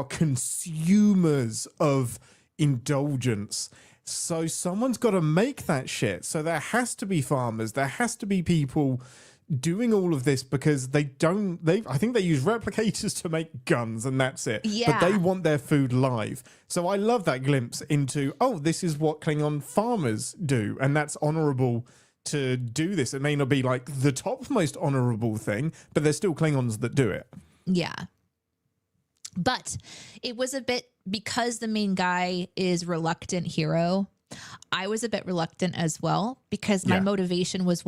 consumers of indulgence. So someone's got to make that shit. So there has to be farmers. There has to be people doing all of this because I think they use replicators to make guns and that's it. Yeah. But they want their food live. So I love that glimpse into, this is what Klingon farmers do. And that's honorable to do this. It may not be like the top most honorable thing, but there's still Klingons that do it. Yeah. But it was a bit, because the main guy is reluctant hero, I was a bit reluctant as well because my motivation was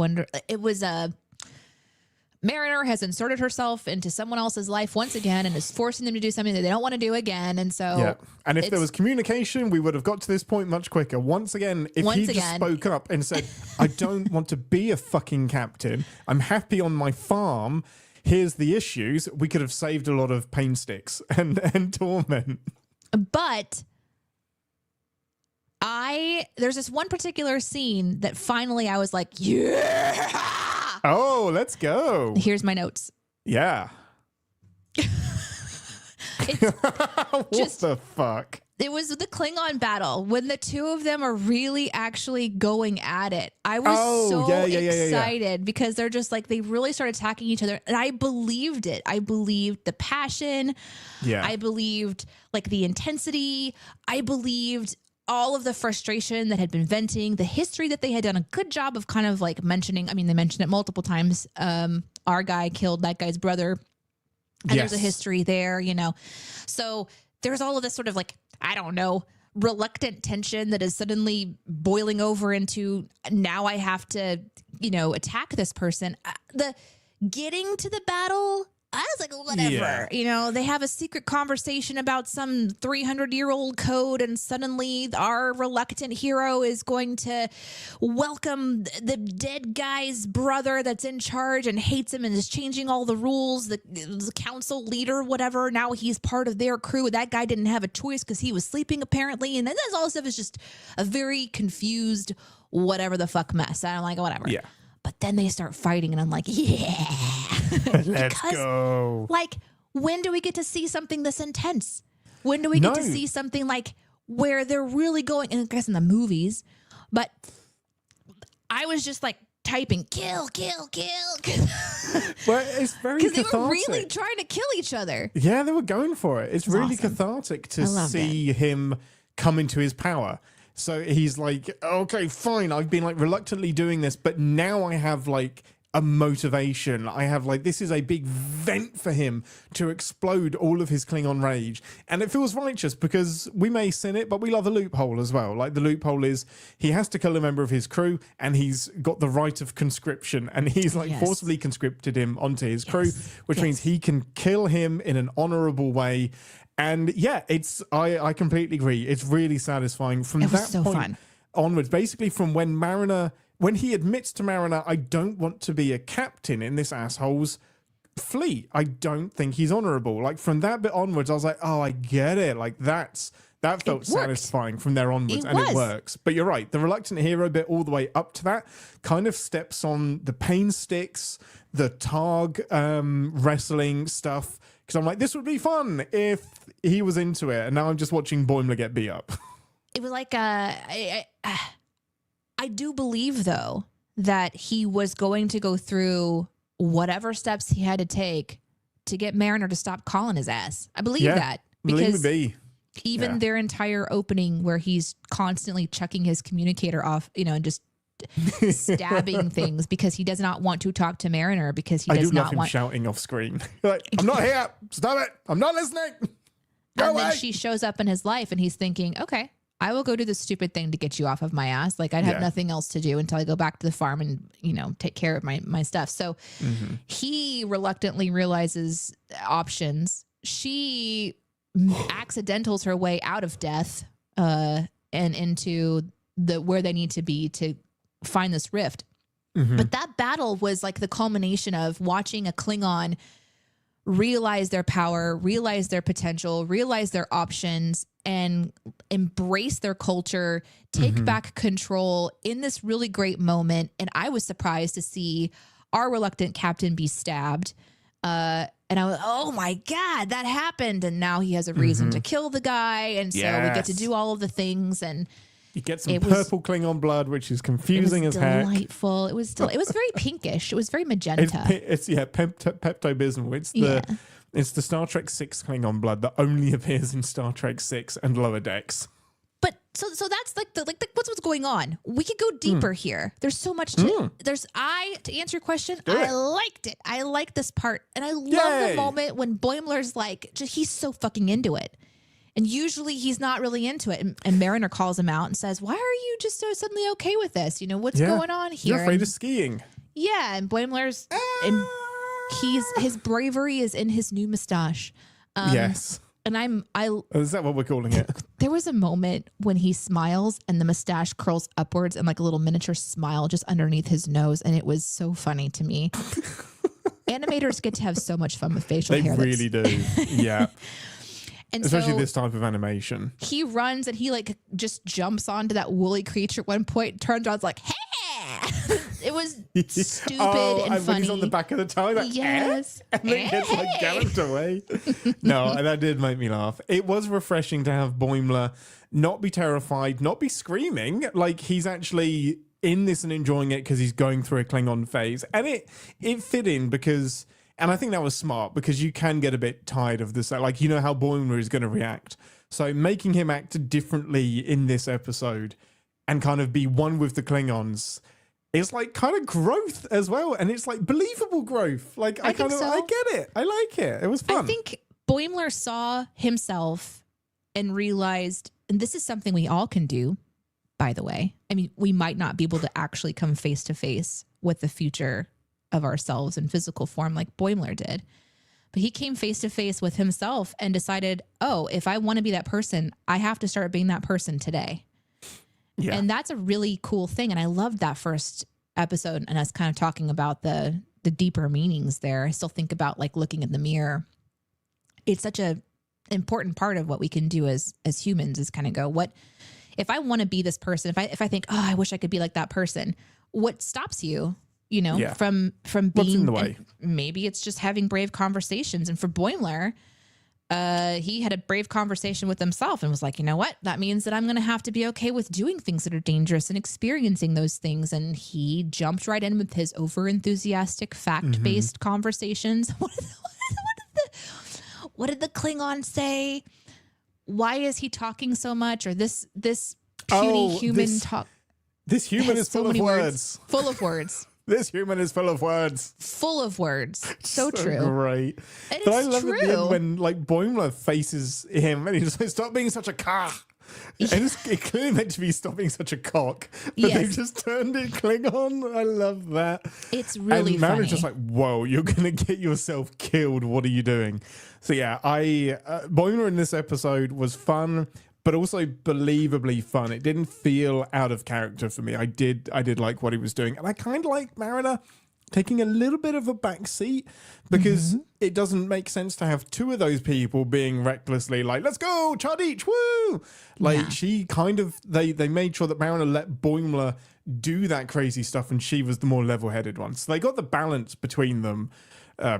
Mariner has inserted herself into someone else's life once again and is forcing them to do something that they don't want to do again. And so, and if there was communication, we would have got to this point much quicker. Once again, if he just spoke up and said, I don't want to be a fucking captain. I'm happy on my farm. Here's the issues. We could have saved a lot of pain sticks and torment. But there's this one particular scene that finally I was like, yeah. Oh, let's go. Here's my notes. Yeah. What the fuck? It was the Klingon battle when the two of them are really actually going at it. I was excited because they're just like, they really started attacking each other. And I believed it. I believed the passion. Yeah. I believed like the intensity. I believed all of the frustration that had been venting, the history that they had done a good job of kind of like mentioning. I mean, they mentioned it multiple times. Our guy killed that guy's brother. And there's a history there, you know. So there's all of this sort of like, I don't know, reluctant tension that is suddenly boiling over into now I have to, you know, attack this person. The getting to the battle, I was like, whatever. Yeah. You know, they have a secret conversation about some 300-year-old code, and suddenly our reluctant hero is going to welcome the dead guy's brother that's in charge and hates him and is changing all the rules. The council leader, whatever, now he's part of their crew. That guy didn't have a choice because he was sleeping, apparently. And then all this stuff is just a very confused, whatever the fuck mess. I'm like, whatever. Yeah. But then they start fighting, and I'm like, yeah. Let's go. Like, when do we get to see something this intense? When do we get to see something like where they're really going, and I guess in the movies, but I was just like typing, kill. Well, it's very cathartic. Because they were really trying to kill each other. Yeah, they were going for it. It's really awesome. Cathartic to see him come into his power. So he's like, okay, fine. I've been like reluctantly doing this, but now I have like a motivation. I have like, this is a big vent for him to explode all of his Klingon rage. And it feels righteous because we may sin it, but we love a loophole as well. Like the loophole is he has to kill a member of his crew and he's got the right of conscription, and he's like forcibly conscripted him onto his crew, which means he can kill him in an honorable way. And yeah, I completely agree. It's really satisfying from that point onwards. Basically, from when he admits to Mariner, I don't want to be a captain in this asshole's fleet. I don't think he's honorable. Like from that bit onwards, I was like, oh, I get it. Like that felt satisfying from there onwards, and it works. But you're right. The reluctant hero bit all the way up to that kind of steps on the pain sticks, the Targ wrestling stuff. Because I'm like, this would be fun if he was into it. And now I'm just watching Boimler get beat up. It was like, I do believe, though, that he was going to go through whatever steps he had to take to get Mariner to stop calling his ass. I believe that. Because even their entire opening where he's constantly chucking his communicator off, you know, and just stabbing things because he does not want to talk to Mariner because he does not want shouting off screen. Like, I'm not here. Stop it. I'm not listening. Go away. Then she shows up in his life and he's thinking, okay, I will go do this stupid thing to get you off of my ass. Like I'd have nothing else to do until I go back to the farm and, you know, take care of my stuff. So he reluctantly realizes options. She accidentals her way out of death and into where they need to be to find this rift. But that battle was like the culmination of watching a Klingon realize their power, realize their potential, realize their options, and embrace their culture, take back control in this really great moment. And I was surprised to see our reluctant captain be stabbed. And I was, oh my God, that happened. And now he has a reason to kill the guy. And so we get to do all of the things. And you get some purple Klingon blood, which is confusing as heck. Delightful. It was very pinkish. It was very magenta. It's Pepto-Bismol. It's the Star Trek 6 Klingon blood that only appears in Star Trek 6 and Lower Decks. But so that's like what's going on. We could go deeper here. There's so much to answer your question. I liked it. I liked this part, and I love the moment when Boimler's like, he's so fucking into it. And usually he's not really into it. And Mariner calls him out and says, why are you just so suddenly okay with this? You know, what's going on here? You're afraid of skiing. Yeah. And Boimler's, and his bravery is in his new mustache. Yes. And is that what we're calling it? There was a moment when he smiles and the mustache curls upwards and like a little miniature smile just underneath his nose. And it was so funny to me. Animators get to have so much fun with facial hair. They really do. Yeah. And especially so this type of animation. He runs and he like just jumps onto that woolly creature at one point, turns around, like, hey! it was stupid and funny. When he's on the back of the tower, like, yes, and then gets like galloped away. No, that did make me laugh. It was refreshing to have Boimler not be terrified, not be screaming, like he's actually in this and enjoying it because he's going through a Klingon phase, and it fit in because. And I think that was smart because you can get a bit tired of this. Like, you know how Boimler is going to react. So making him act differently in this episode and kind of be one with the Klingons is like kind of growth as well. And it's like believable growth. Like, I get it. I like it. It was fun. I think Boimler saw himself and realized, and this is something we all can do, by the way. I mean, we might not be able to actually come face to face with the future of ourselves in physical form like Boimler did. But he came face to face with himself and decided, oh, if I want to be that person, I have to start being that person today. Yeah. And that's a really cool thing. And I loved that first episode and us kind of talking about the deeper meanings there. I still think about like looking in the mirror. It's such a important part of what we can do as humans is kind of go, what if I want to be this person, if I think, oh, I wish I could be like that person, what stops you? You know, from being, what's in the way? Maybe it's just having brave conversations. And for Boimler, he had a brave conversation with himself and was like, you know what? That means that I'm going to have to be okay with doing things that are dangerous and experiencing those things. And he jumped right in with his over-enthusiastic, fact-based conversations. What did the Klingon say? Why is he talking so much? Or this puny human talk. This human is full of words. Full of words. This human is full of words. Full of words. So true. Great. And but I love at the end when like Boimler faces him and he's just like, stop being such a car. Yeah. And it's clearly meant to be stop being such a cock. But they've just turned it Klingon. I love that. It's really and funny. Marina's just like, whoa, you're going to get yourself killed. What are you doing? So yeah, Boimler in this episode was fun, but also believably fun. It didn't feel out of character for me. I did like what he was doing. And I kind of like Mariner taking a little bit of a back seat because it doesn't make sense to have two of those people being recklessly like, let's go, Chardich, woo! Like she kind of, they made sure that Mariner let Boimler do that crazy stuff and she was the more level-headed one. So they got the balance between them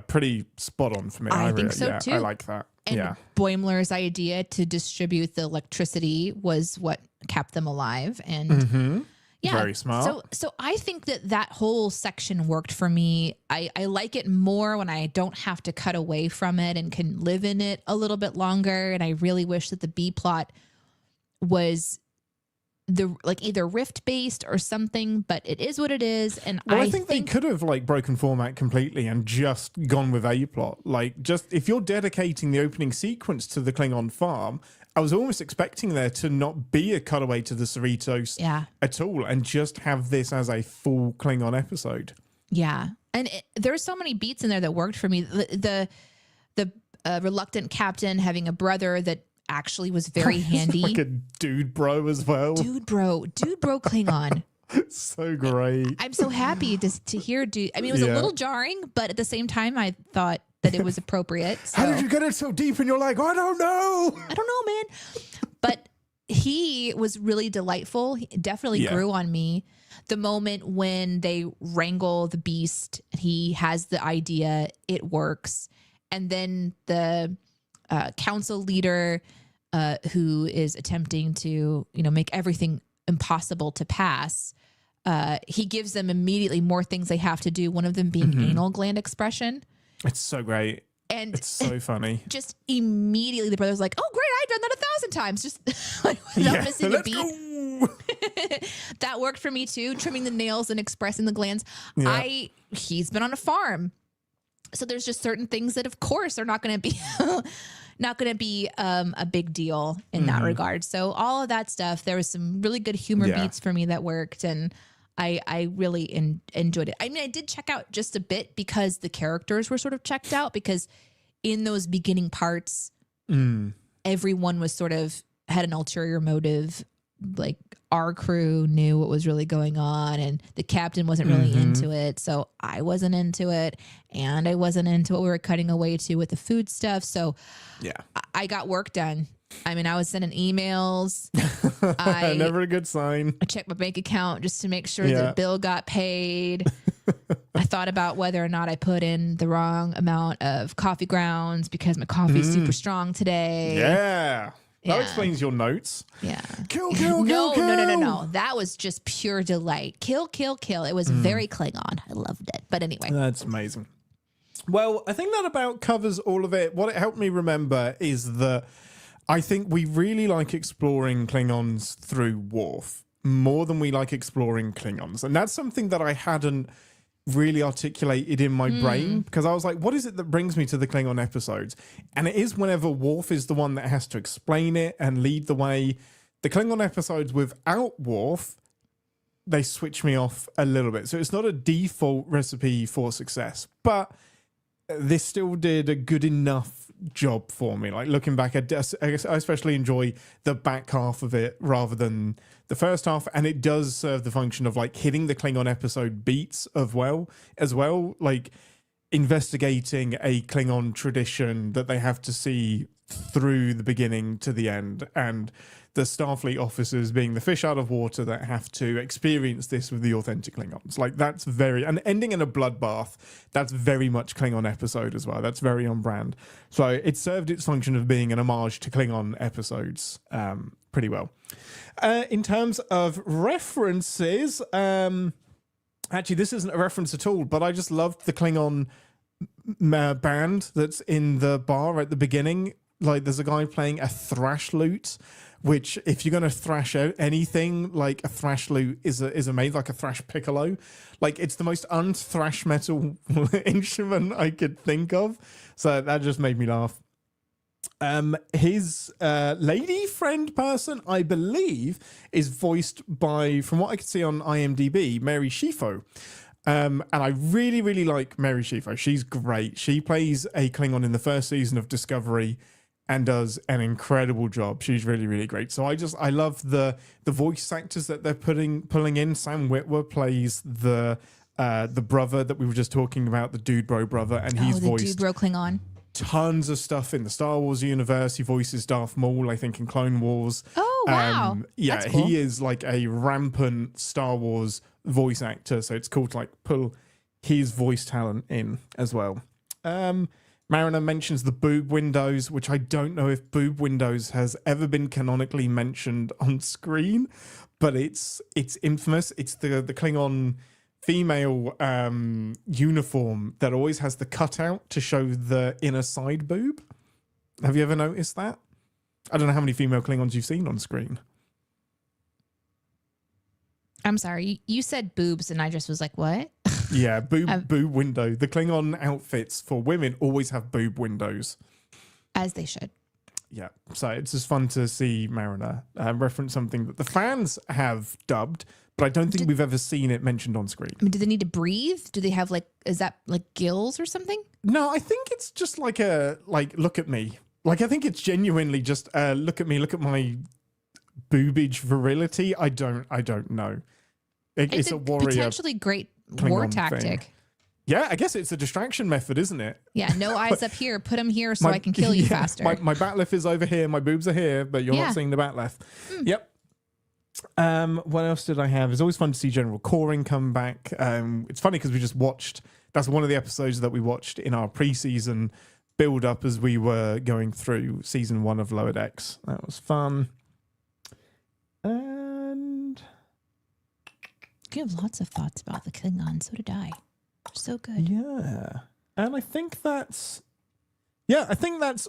pretty spot on for me. I think so too. I like that. And Boimler's idea to distribute the electricity was what kept them alive. And very smart. So I think that whole section worked for me. I like it more when I don't have to cut away from it and can live in it a little bit longer. And I really wish that the B plot was either rift based or something, but it is what it is. And I think they could have like broken format completely and just gone with a plot. Like, just if you're dedicating the opening sequence to the Klingon farm, I was almost expecting there to not be a cutaway to the Cerritos at all and just have this as a full Klingon episode. Yeah. And there's so many beats in there that worked for me. The reluctant captain having a brother that actually was very handy. Like a dude bro as well. Dude bro Klingon. So great. I'm so happy to hear dude. I mean, it was a little jarring, but at the same time, I thought that it was appropriate. So. How did you get it so deep? And you're like, I don't know, man. But he was really delightful. He definitely grew on me. The moment when they wrangle the beast, he has the idea, it works. And then the council leader who is attempting to, make everything impossible to pass. He gives them immediately more things they have to do. One of them being anal gland expression. It's so great. And it's so funny. Just immediately the brother's like, oh, great. I've done that 1,000 times. Just like, without missing a beat. That worked for me too. Trimming the nails and expressing the glands. Yeah. He's been on a farm. So there's just certain things that, of course, are not going to be a big deal in that regard. So all of that stuff, there was some really good humor beats for me that worked, and I really enjoyed it. I mean, I did check out just a bit because the characters were sort of checked out, because in those beginning parts, everyone was sort of had an ulterior motive. Like, our crew knew what was really going on, and the captain wasn't really into it. So I wasn't into it, and I wasn't into what we were cutting away to with the food stuff. So I got work done I mean, I was sending emails. Never a good sign. I checked my bank account just to make sure the bill got paid. I thought about whether or not I put in the wrong amount of coffee grounds because my coffee is super strong today. Yeah. That explains your notes. Yeah. Kill, kill, no, kill, kill. No. That was just pure delight. Kill, kill, kill. It was very Klingon. I loved it. But anyway. That's amazing. Well, I think that about covers all of it. What it helped me remember is that I think we really like exploring Klingons through Worf more than we like exploring Klingons. And that's something that I hadn't really articulated in my brain, because I was like, what is it that brings me to the Klingon episodes? And it is whenever Worf is the one that has to explain it and lead the way. The Klingon episodes without Worf, they switch me off a little bit. So it's not a default recipe for success, but this still did a good enough job for me. Like looking back, I especially enjoy the back half of it rather than the first half, and it does serve the function of like hitting the Klingon episode beats as well, like investigating a Klingon tradition that they have to see through the beginning to the end, and the Starfleet officers being the fish out of water that have to experience this with the authentic Klingons. Like that's very, and ending in a bloodbath, that's very much Klingon episode as well. That's very on brand. So it served its function of being an homage to Klingon episodes pretty well. In terms of references, actually this isn't a reference at all, but I just loved the Klingon band that's in the bar at the beginning. Like there's a guy playing a thrash lute, which if you're going to thrash out anything, like a thrash lute is amazing, like a thrash piccolo. Like it's the most unthrash metal instrument I could think of. So that just made me laugh. His lady friend person, I believe, is voiced by, from what I could see on IMDb, Mary Shifo. And I really, really like Mary Shifo. She's great. She plays a Klingon in the first season of Discovery and does an incredible job. She's really, really great. So I love the voice actors that they're pulling in. Sam Witwer plays the brother that we were just talking about, the dude bro brother, and he's voiced dude bro Klingon. Tons of stuff in the Star Wars universe. He voices Darth Maul, I think, in Clone Wars. Oh, wow. Yeah, that's cool. He is like a rampant Star Wars voice actor, so it's cool to like pull his voice talent in as well. Mariner mentions the boob windows, which I don't know if boob windows has ever been canonically mentioned on screen, but it's infamous. It's the Klingon female uniform that always has the cutout to show the inner side boob. Have you ever noticed that? I don't know how many female Klingons you've seen on screen. I'm sorry, you said boobs and I just was like, what? Yeah, boob window. The Klingon outfits for women always have boob windows. As they should. Yeah, so it's just fun to see Mariner reference something that the fans have dubbed, but I don't think we've ever seen it mentioned on screen. I mean, do they need to breathe? Do they have is that like gills or something? No, I think it's just like look at me. Like, I think it's genuinely just look at me, look at my boobage virility. I don't know. It's a warrior. Potentially great Klingon war tactic. Thing. Yeah, I guess it's a distraction method, isn't it? Yeah, no eyes up here. Put them here so I can kill you faster. My batleth is over here. My boobs are here, but you're not seeing the batleth. Yep. What else did I have? It's always fun to see General Coring come back. It's funny because we just watched. That's one of the episodes that we watched in our preseason build up as we were going through season 1 of Lower Decks. That was fun. And you have lots of thoughts about the Klingons. So did I. So good. Yeah. And I think that's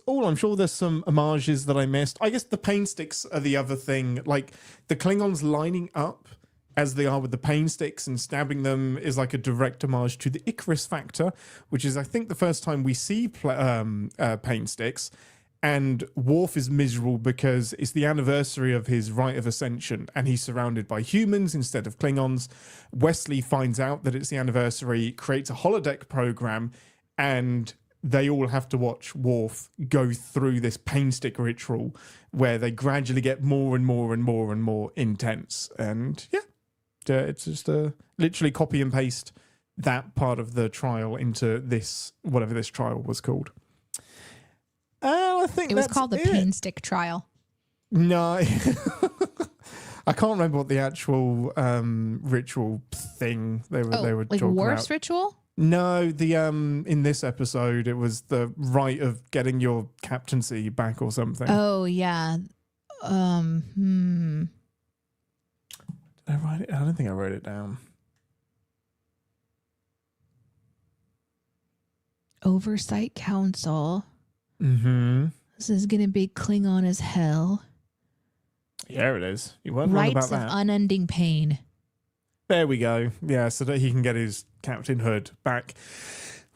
all. I'm sure there's some homages that I missed. I guess the pain sticks are the other thing. Like the Klingons lining up as they are with the pain sticks and stabbing them is like a direct homage to the Icarus factor, which is, I think, the first time we see pain sticks. And Worf is miserable because it's the anniversary of his rite of ascension and he's surrounded by humans instead of Klingons. Wesley finds out that it's the anniversary, creates a holodeck program, and they all have to watch Worf go through this pain stick ritual where they gradually get more and more and more and more intense. And it's just literally copy and paste that part of the trial into this, whatever this trial was called. I think it was called the pain stick trial. No. I can't remember what the actual ritual thing they were like talking Worf's about. ritual? No, the in this episode it was the right of getting your captaincy back or something. Oh yeah. Did I write it? I don't think I wrote it down. Oversight Council. Mm-hmm. This is gonna be Klingon as hell. Yeah, it is. You weren't wrong about that. Rites of unending pain. There we go. Yeah, so that he can get his captainhood back.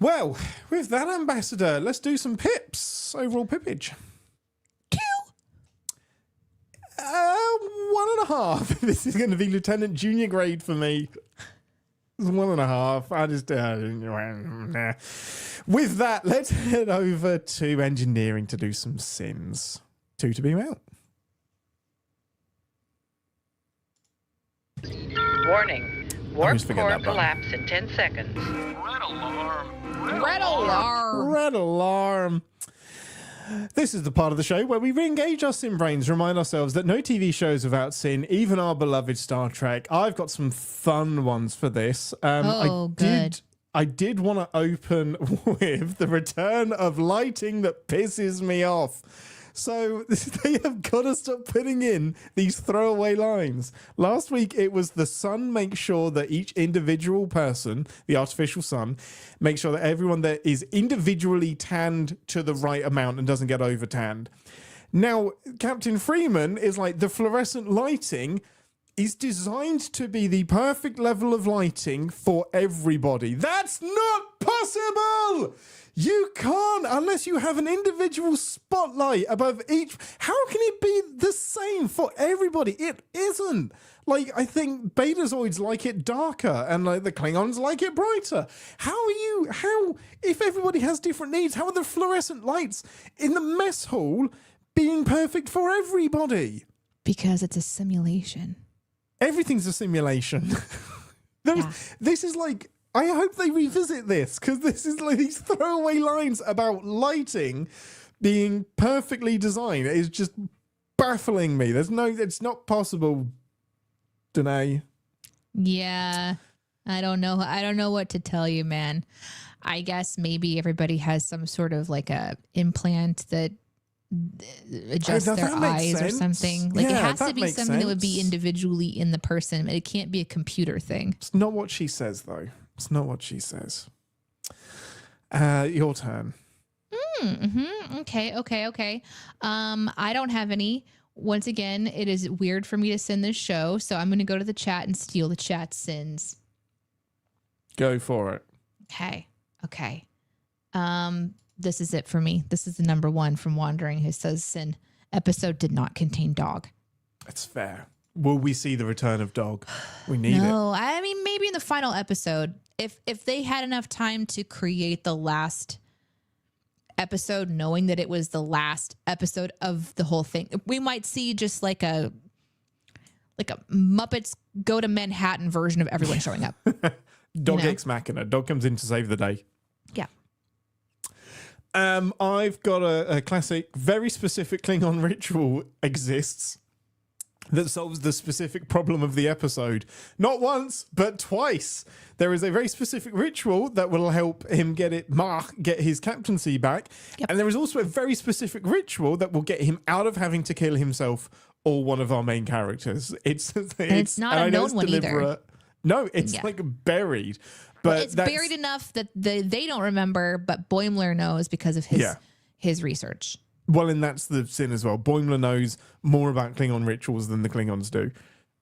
Well, with that, Ambassador, let's do some pips. Overall pippage. 1.5. This is going to be Lieutenant Junior grade for me. It's 1.5. I just nah. With that, let's head over to engineering to do some sins. 2 to beam out. Warning. Warp core collapse in 10 seconds. Red alarm. Red alarm. Red alarm. This is the part of the show where we re-engage our sin brains, remind ourselves that no TV shows without sin, even our beloved Star Trek. I've got some fun ones for this. Good. I did want to open with the return of lighting that pisses me off. So they have got to stop putting in these throwaway lines. Last week, it was the sun makes sure that each individual person, the artificial sun, makes sure that everyone that is individually tanned to the right amount and doesn't get over tanned. Now, Captain Freeman is like, the fluorescent lighting is designed to be the perfect level of lighting for everybody. That's not possible! You can't unless you have an individual spotlight above each. How can it be the same for everybody? It isn't. Like, I think Betazoids like it darker and like the Klingons like it brighter. If everybody has different needs, how are the fluorescent lights in the mess hall being perfect for everybody? Because it's a simulation. Everything's a simulation. This is like, I hope they revisit this, because this is like these throwaway lines about lighting being perfectly designed. It is just baffling me. It's not possible, Danae. Yeah. I don't know what to tell you, man. I guess maybe everybody has some sort of like a implant that adjusts their eyes or something. Like, it has to be something that would be individually in the person. It can't be a computer thing. It's not what she says, though. It's not what she says. Your turn. Okay. I don't have any. Once again, it is weird for me to send this show, so I'm going to go to the chat and steal the chat sins. Go for it. Okay. This is it for me. This is the number 1 from Wandering, who says sin episode did not contain dog. That's fair. Will we see the return of dog? We need it. No, I mean, maybe in the final episode, if they had enough time to create the last episode, knowing that it was the last episode of the whole thing, we might see just like a Muppets Go to Manhattan version of everyone showing up. Dog ex machina. Dog comes in to save the day. Yeah. I've got a classic, very specific Klingon ritual exists that solves the specific problem of the episode. Not once, but twice. There is a very specific ritual that will help him get his captaincy back. Yep. And there is also a very specific ritual that will get him out of having to kill himself or one of our main characters. It's not a known one either. No, it's like buried. But it's buried enough that they don't remember, but Boimler knows because of his research. Well, and that's the sin as well. Boimler knows more about Klingon rituals than the Klingons do.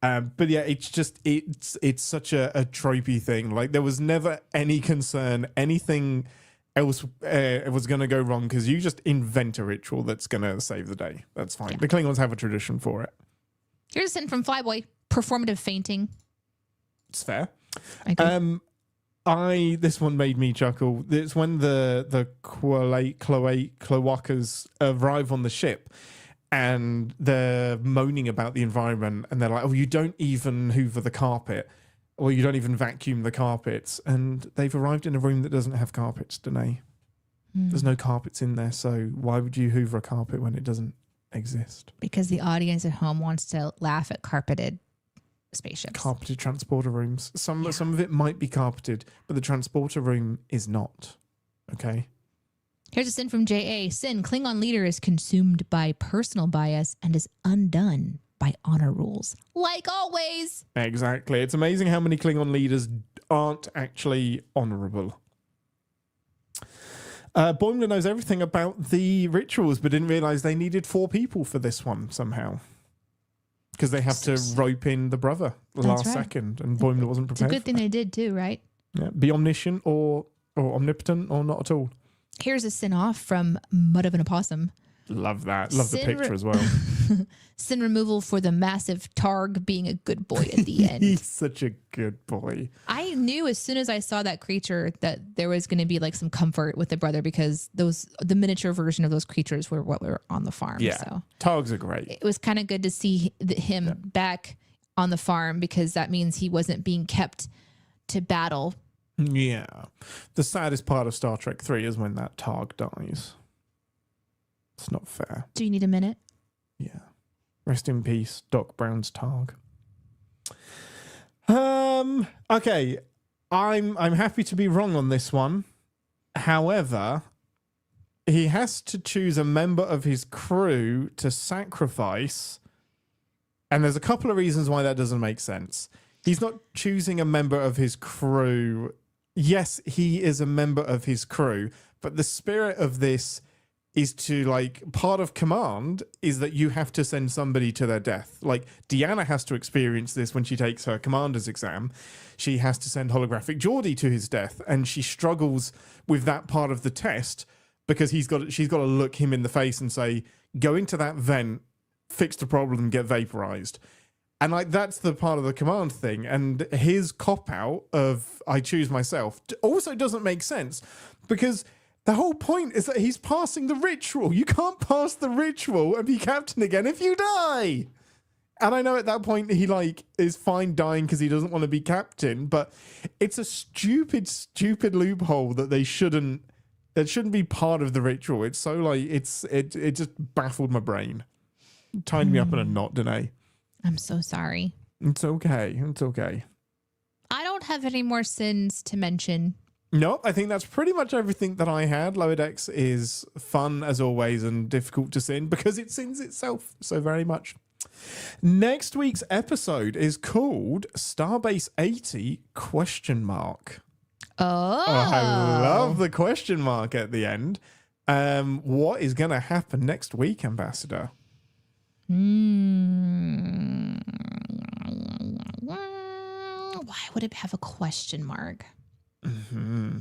But yeah, it's such a tropey thing. Like, there was never any concern anything else was going to go wrong, because you just invent a ritual that's going to save the day. That's fine. Yeah. The Klingons have a tradition for it. Here's a sin from Flyboy. Performative fainting. It's fair. This one made me chuckle. It's when the cloacas arrive on the ship and they're moaning about the environment, and they're like, oh, you don't even hoover the carpet, or you don't even vacuum the carpets. And they've arrived in a room that doesn't have carpets, Danae. There's no carpets in there, so why would you hoover a carpet when it doesn't exist. Because the audience at home wants to laugh at carpeted spaceships. Carpeted transporter rooms. Some of it might be carpeted, but the transporter room is not. Okay. Here's a sin from J.A. Sin, Klingon leader is consumed by personal bias and is undone by honor rules. Like always. Exactly. It's amazing how many Klingon leaders aren't actually honorable. Boimler knows everything about the rituals, but didn't realize they needed 4 people for this one somehow. Because they have to rope in the brother the last second, and Boimler wasn't prepared. It's a good thing they did too, right? Yeah. Be omniscient or omnipotent or not at all. Here's a sin off from Mud of an Opossum. Love that. Love the picture as well. Sin removal for the massive Targ being a good boy at the end. He's such a good boy. I knew as soon as I saw that creature that there was going to be like some comfort with the brother, because the miniature version of those creatures were what were on the farm. Yeah, so Targs are great. It was kind of good to see him back on the farm, because that means he wasn't being kept to battle. Yeah. The saddest part of Star Trek 3 is when that Targ dies. It's not fair. Do you need a minute? Yeah. Rest in peace, Doc Brown's Targ. Okay. I'm happy to be wrong on this one. However, he has to choose a member of his crew to sacrifice. And there's a couple of reasons why that doesn't make sense. He's not choosing a member of his crew. Yes, he is a member of his crew, but the spirit of this is to, like, part of command is that you have to send somebody to their death. Like, Deanna has to experience this when she takes her commander's exam. She has to send holographic Geordie to his death, and she struggles with that part of the test because she's got to look him in the face and say, go into that vent, fix the problem, get vaporized. And like that's the part of the command thing. And his cop-out of I choose myself also doesn't make sense, because the whole point is that he's passing the ritual. You can't pass the ritual and be captain again if you die. And I know at that point he like is fine dying because he doesn't want to be captain, but it's a stupid loophole that shouldn't be part of the ritual. It's so like it just baffled my brain. Tied me up in a knot, Danae. I'm so sorry. It's okay. It's okay. I don't have any more sins to mention. No, I think that's pretty much everything that I had. Lower Decks is fun as always and difficult to sin because it sins itself so very much. Next week's episode is called Starbase 80 ? Oh, I love the question mark at the end. What is going to happen next week, Ambassador? Why would it have a question mark? Mm-hmm.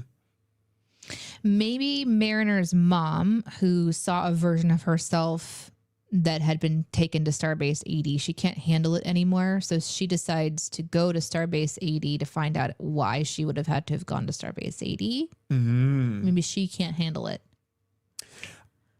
Maybe Mariner's mom, who saw a version of herself that had been taken to Starbase 80, she can't handle it anymore. So she decides to go to Starbase 80 to find out why she would have had to have gone to Starbase 80. Mm-hmm. Maybe she can't handle it.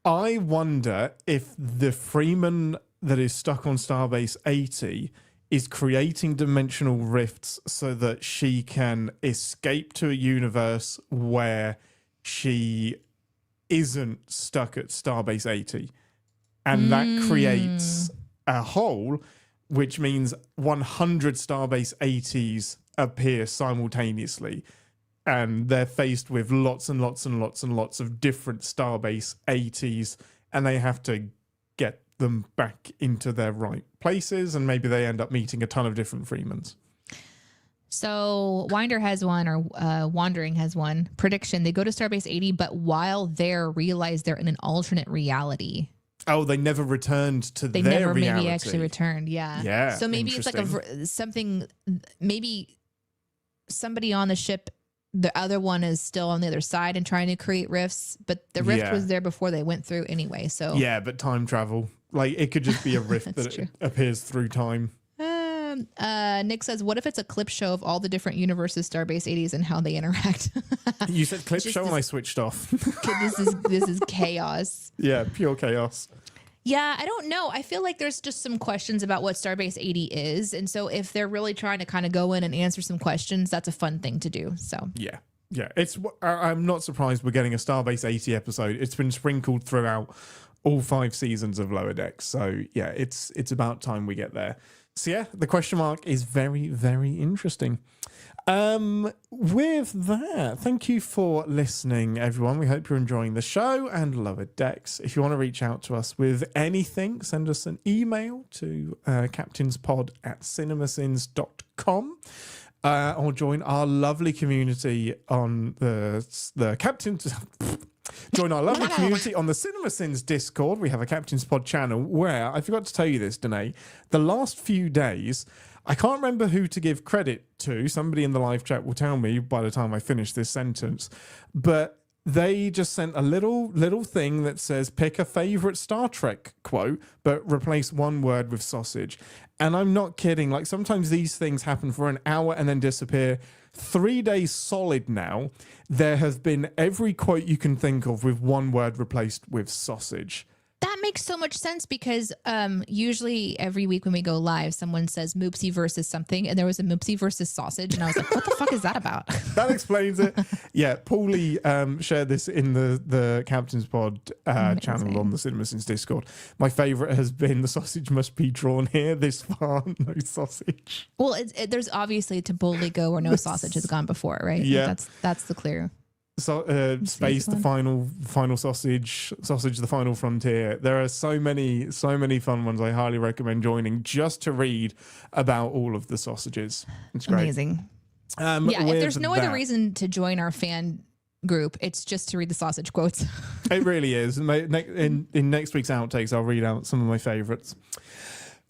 I wonder if the Freeman that is stuck on Starbase 80 is creating dimensional rifts so that she can escape to a universe where she isn't stuck at Starbase 80. And that creates a hole, which means 100 Starbase 80s appear simultaneously. And they're faced with lots and lots and lots and lots of different Starbase 80s, and they have to get them back into their right places, and maybe they end up meeting a ton of different Freemans. So Winder has one, or Wandering has one prediction. They go to Starbase 80, but while there, realize they're in an alternate reality. Oh, they never returned to they their never reality. Maybe actually returned. Yeah. Yeah. So maybe it's like something. Maybe somebody on the ship. The other one is still on the other side and trying to create rifts, but the rift was there before they went through anyway. So yeah, but time travel, like it could just be a rift that appears through time. Nick says, "What if it's a clip show of all the different universes, Starbase 80s, and how they interact?" You said clip show, and I switched off. This is chaos. Yeah, pure chaos. Yeah, I don't know. I feel like there's just some questions about what Starbase 80 is. And so if they're really trying to kind of go in and answer some questions, that's a fun thing to do. So yeah. I'm not surprised we're getting a Starbase 80 episode. It's been sprinkled throughout all 5 seasons of Lower Decks. So yeah, it's about time we get there. So yeah, the question mark is very, very interesting. With that, thank you for listening, everyone. We hope you're enjoying the show and Lower Decks. If you want to reach out to us with anything, send us an email to captainspod@cinemasins.com. Or join our lovely community on the Captain's... Join our lovely community on the CinemaSins Discord. We have a Captain's Pod channel where, I forgot to tell you this, Danae, the last few days, I can't remember who to give credit to. Somebody in the live chat will tell me by the time I finish this sentence. But they just sent a little thing that says, pick a favorite Star Trek quote, but replace one word with sausage. And I'm not kidding. Like, sometimes these things happen for an hour and then disappear. 3 days solid now, there have been every quote you can think of with one word replaced with sausage. That makes so much sense because usually every week when we go live, someone says Moopsie versus something, and there was a Moopsie versus sausage, and I was like, what the fuck is that about? That explains it. Yeah, Paulie shared this in the Captain's Pod channel on the CinemaSins Discord. My favourite has been the sausage must be drawn here, this far, no sausage. Well, there's obviously to boldly go where no sausage has gone before, right? Yeah. Like that's the clear. So, space, the final sausage, the final frontier. There are so many fun ones. I highly recommend joining just to read about all of the sausages. It's great. Amazing. If there's no other reason to join our fan group, it's just to read the sausage quotes. It really is. In next week's outtakes, I'll read out some of my favorites.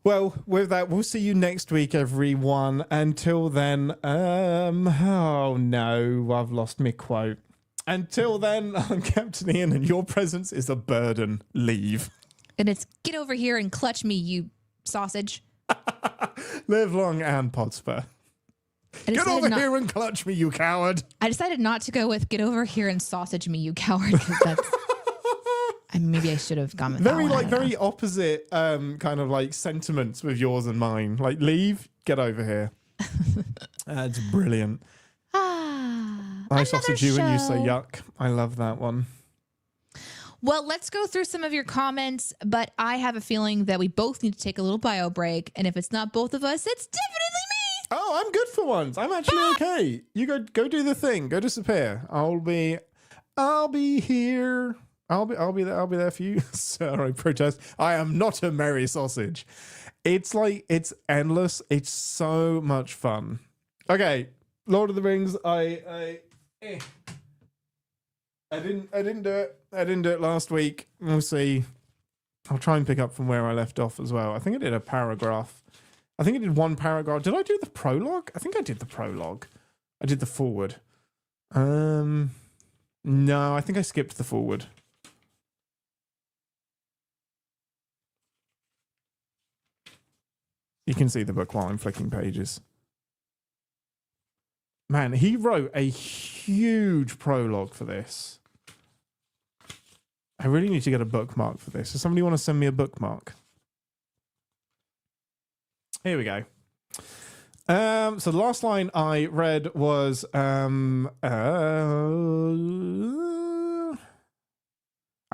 Well, with that, we'll see you next week, everyone. Until then, oh no, I've lost my quote. Until then, I'm Captain Ian, and your presence is a burden. Leave. And it's get over here and clutch me, you sausage. Live long and prosper. Get over here and clutch me, you coward. I decided not to go with get over here and sausage me, you coward, because that's... maybe I should have gone with very opposite kind of like sentiments with yours and mine. Like, leave, get over here. It's brilliant. I sausage you and you say yuck. I love that one. Well, let's go through some of your comments, but I have a feeling that we both need to take a little bio break, and if it's not both of us, it's definitely me. Oh, I'm good for once. I'm actually okay. You go do the thing. Go disappear. I'll be here. I'll be there for you. Sir, I protest. I am not a merry sausage. It's it's endless. It's so much fun. Okay, Lord of the Rings. I didn't do it. I didn't do it last week. We'll see. I'll try and pick up from where I left off as well. I think I did a paragraph. I think I did one paragraph. Did I do the prologue? I think I did the prologue. I did the forward. No, I think I skipped the forward. You can see the book while I'm flicking pages. Man, he wrote a huge prologue for this. I really need to get a bookmark for this. Does somebody want to send me a bookmark? Here we go. So the last line I read was I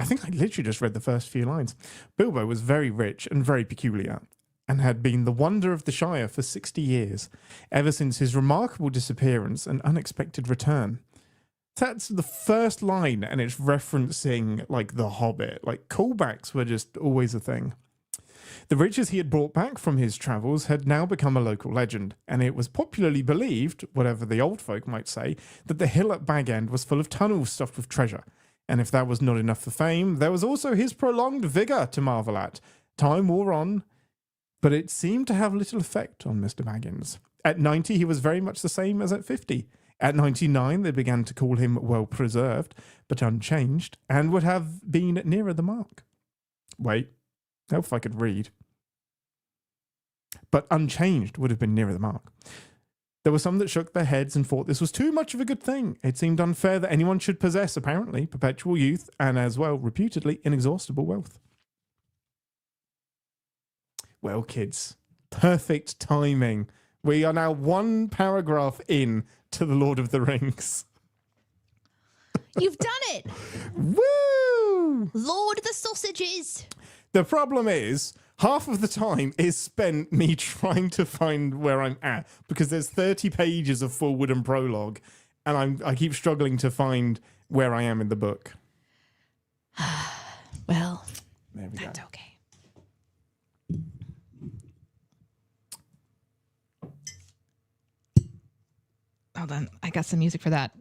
think I literally just read the first few lines. Bilbo was very rich and very peculiar, and had been the wonder of the Shire for 60 years, ever since his remarkable disappearance and unexpected return. That's the first line, and it's referencing, like, The Hobbit. Like, callbacks were just always a thing. The riches he had brought back from his travels had now become a local legend, and it was popularly believed, whatever the old folk might say, that the hill at Bag End was full of tunnels stuffed with treasure. And if that was not enough for fame, there was also his prolonged vigour to marvel at. Time wore on, but it seemed to have little effect on Mr. Baggins. At 90, he was very much the same as at 50. At 99, they began to call him well-preserved, but unchanged, and would have been nearer the mark. Wait, I hope if I could read. But unchanged would have been nearer the mark. There were some that shook their heads and thought this was too much of a good thing. It seemed unfair that anyone should possess, apparently, perpetual youth, and as well, reputedly, inexhaustible wealth. Well, kids, perfect timing. We are now one paragraph in to The Lord of the Rings. You've done it! Woo! Lord of the sausages. The problem is, half of the time is spent me trying to find where I'm at because there's 30 pages of forward and prologue, and I keep struggling to find where I am in the book. Well, there we that's go. okay. Hold on, I got some music for that.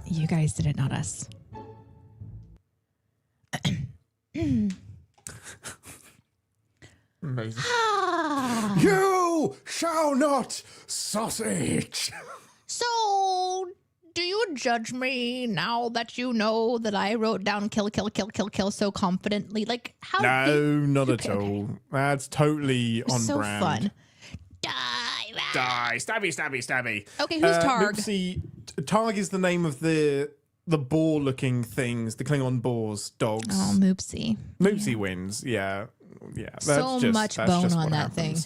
You guys did it, not us. Amazing. You shall not sausage. So, do you judge me now that you know that I wrote down kill so confidently? Like, how? No, not at all. That's totally on so brand. Fun. Die. Stabby. Okay, who's Targ? Oopsie. Targ is the name of the boar-looking things, the Klingon boars, dogs. Oh, Moopsie. Moopsie wins. Yeah. So much bone on that thing.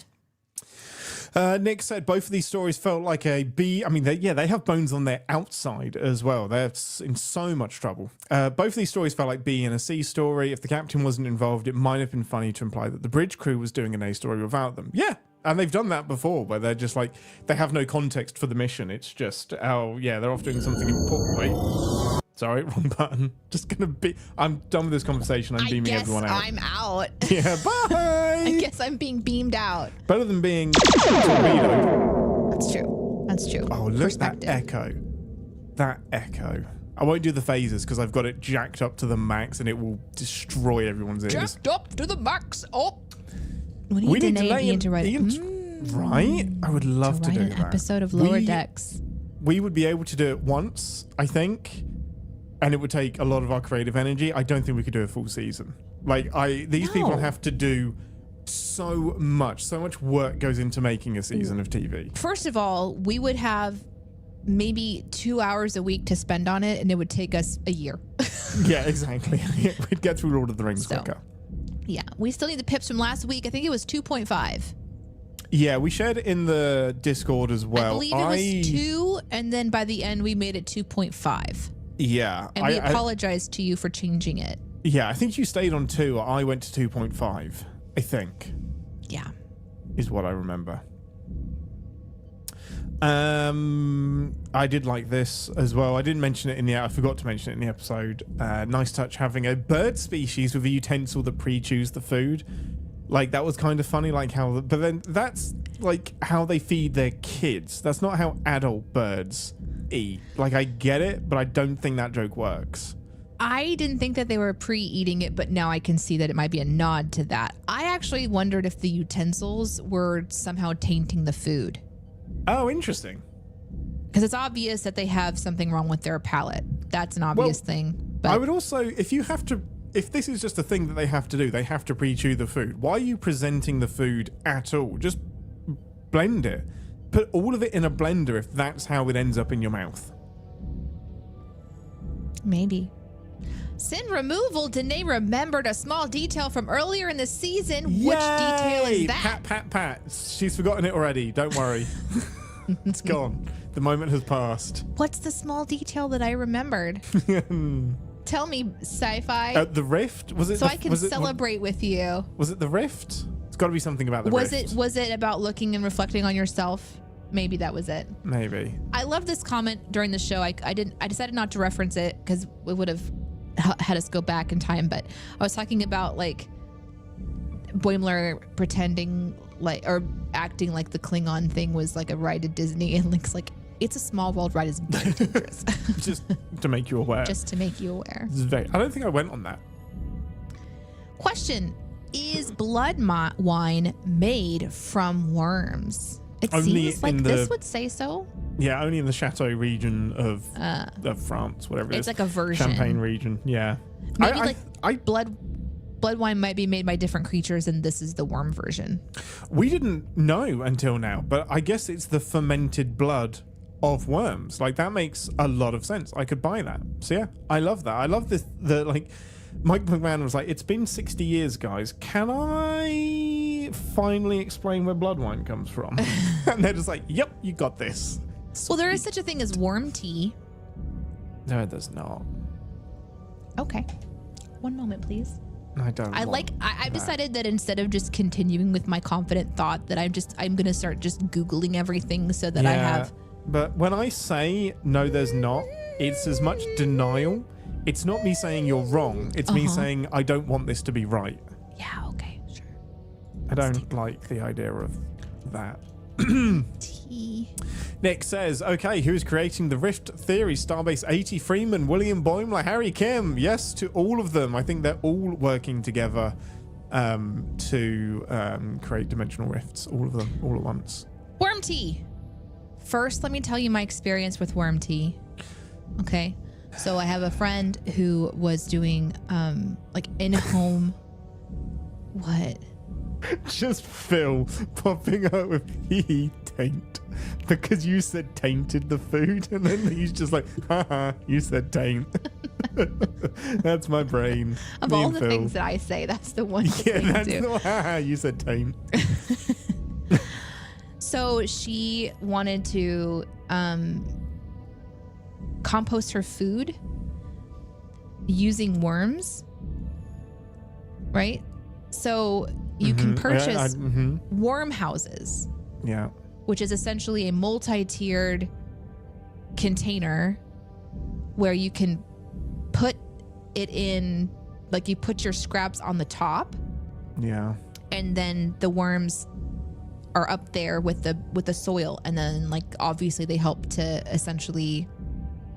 Nick said both of these stories felt like a B. I mean, they have bones on their outside as well. They're in so much trouble. Both of these stories felt like B and a C story. If the captain wasn't involved, it might have been funny to imply that the bridge crew was doing an A story without them. Yeah. And they've done that before where they're just like, they have no context for the mission. It's just, oh, yeah, they're off doing something important. Wait. Sorry, wrong button. Just going to be, I'm done with this conversation. I'm beaming everyone out. I'm out. Yeah, bye. I guess I'm being beamed out. Better than being torpedoed. That's true. Oh, look at that echo. That echo. I won't do the phasers because I've got it jacked up to the max and it will destroy everyone's ears. Jacked up to the max. Oh. We need to write right? I would love to do an that. Episode of Lower Decks. We would be able to do it once, I think, and it would take a lot of our creative energy. I don't think we could do a full season. Like these people have to do so much work goes into making a season of TV. First of all, we would have maybe 2 hours a week to spend on it, and it would take us a year. Yeah, exactly. We'd get through Lord of the Rings quicker. Yeah, we still need the pips from last week. I think it was 2.5. Yeah, we shared it in the Discord as well. I believe it was 2, and then by the end we made it 2.5. Yeah. And we apologized to you for changing it. Yeah, I think you stayed on 2. I went to 2.5, I think. Yeah. Is what I remember. I did like this as well. I didn't mention it I forgot to mention it in the episode. Nice touch having a bird species with a utensil that pre-chews the food. Like, that was kind of funny, like how, but then that's like how they feed their kids. That's not how adult birds eat. Like, I get it, but I don't think that joke works. I didn't think that they were pre-eating it, but now I can see that it might be a nod to that. I actually wondered if the utensils were somehow tainting the food. Oh, interesting. Because it's obvious that they have something wrong with their palate. That's an obvious thing. But I would also, if this is just a thing that they have to do, they have to pre-chew the food. Why are you presenting the food at all? Just blend it. Put all of it in a blender if that's how it ends up in your mouth. Maybe. Sin removal. Danae remembered a small detail from earlier in the season. Yay! Which detail is that? Pat. She's forgotten it already. Don't worry. It's gone. The moment has passed. What's the small detail that I remembered? Tell me, sci-fi. The rift? Was it? So I can celebrate with you. Was it the rift? It's got to be something about the rift. Was it about looking and reflecting on yourself? Maybe that was it. Maybe. I love this comment during the show. I decided not to reference it because it would have had us go back in time. But I was talking about like Boimler pretending like or acting like the Klingon thing was like a ride to Disney, and Link's like, it's a small world ride is very dangerous. Just to make you aware. Just to make you aware. I don't think I went on that. Question: is blood wine made from worms? It seems like this would say so. Yeah, only in the Chateau region of France, whatever it is. It's like a version. Champagne region, yeah. Maybe blood wine might be made by different creatures, and this is the worm version. We didn't know until now, but I guess it's the fermented blood of worms. Like, that makes a lot of sense. I could buy that. So yeah, I love that. I love this. The like, Mike McMahon was like, it's been 60 years, guys. Can I finally explain where blood wine comes from? And they're just like, yep, you got this. Well, there is such a thing as worm tea. No, there's not. Okay. One moment, please. I don't. I've decided that instead of just continuing with my confident thought that I'm going to start just Googling everything so that I have. But when I say no, there's not, it's as much denial. It's not me saying you're wrong. It's me saying I don't want this to be right. Yeah, okay, sure. I don't like the idea of that. Tea. Nick says, okay, who's creating the Rift theory? Starbase 80, Freeman, William Boimler, Harry Kim. Yes, to all of them. I think they're all working together to create dimensional rifts. All of them, all at once. Worm tea. First, let me tell you my experience with worm tea. Okay. So I have a friend who was doing like in-home. What? Just Phil popping up with pee taint because you said tainted the food, and then he's just like, haha, you said taint. That's my brain. Of all the things that I say, that's the one. Yeah, that's the haha, you said taint. So she wanted to compost her food using worms, right? So you can purchase worm houses. Yeah. Which is essentially a multi-tiered container where you can put it in, like you put your scraps on the top. Yeah. And then the worms are up there with the soil, and then like obviously they help to essentially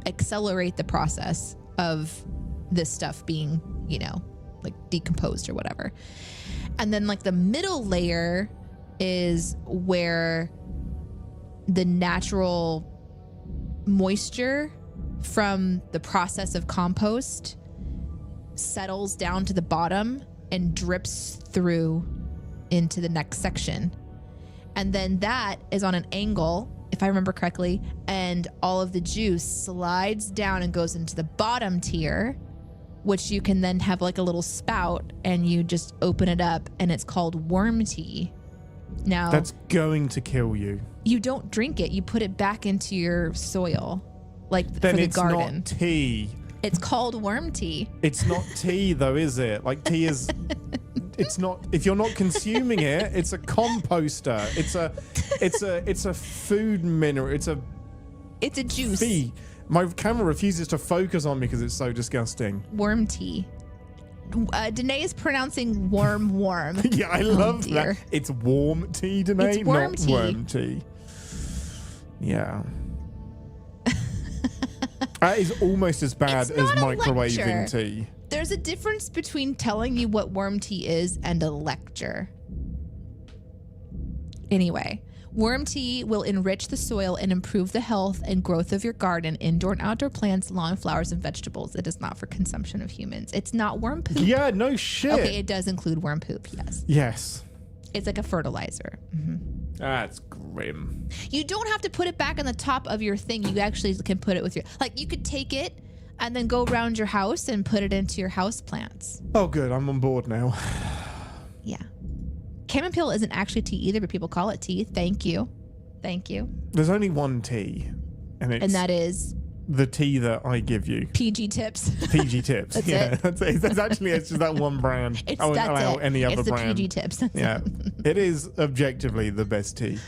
accelerate the process of this stuff being, you know, like decomposed or whatever. And then like the middle layer is where the natural moisture from the process of compost settles down to the bottom and drips through into the next section. And then that is on an angle, if I remember correctly, and all of the juice slides down and goes into the bottom tier, which you can then have like a little spout and you just open it up, and it's called worm tea. Now, that's going to kill you. You don't drink it. You put it back into your soil, like then for the it's garden. Not tea. It's called worm tea. It's not tea though, is it? Like tea is... It's not. If you're not consuming it, it's a composter. It's a food mineral. It's a juice. Fee. My camera refuses to focus on me because it's so disgusting. Worm tea. Danae is pronouncing worm. Yeah, I love that. It's warm tea, Danae, it's worm not tea. Worm tea. Yeah. That is almost as bad as microwaving tea. There's a difference between telling you what worm tea is and a lecture. Anyway, worm tea will enrich the soil and improve the health and growth of your garden, indoor and outdoor plants, lawn, flowers, and vegetables. It is not for consumption of humans. It's not worm poop. Yeah, no shit. Okay, it does include worm poop, yes. Yes. It's like a fertilizer. That's grim. You don't have to put it back on the top of your thing. You actually can put it with your... Like, you could take it and then go around your house and put it into your house plants. Oh, good. I'm on board now. Yeah. Chamomile isn't actually tea either, but people call it tea. Thank you. There's only one tea. And that is... the tea that I give you. PG Tips. PG Tips. That's yeah. it. That's actually, it's just that one brand. I won't allow any other brand. It's the PG Tips. Yeah. It is objectively the best tea.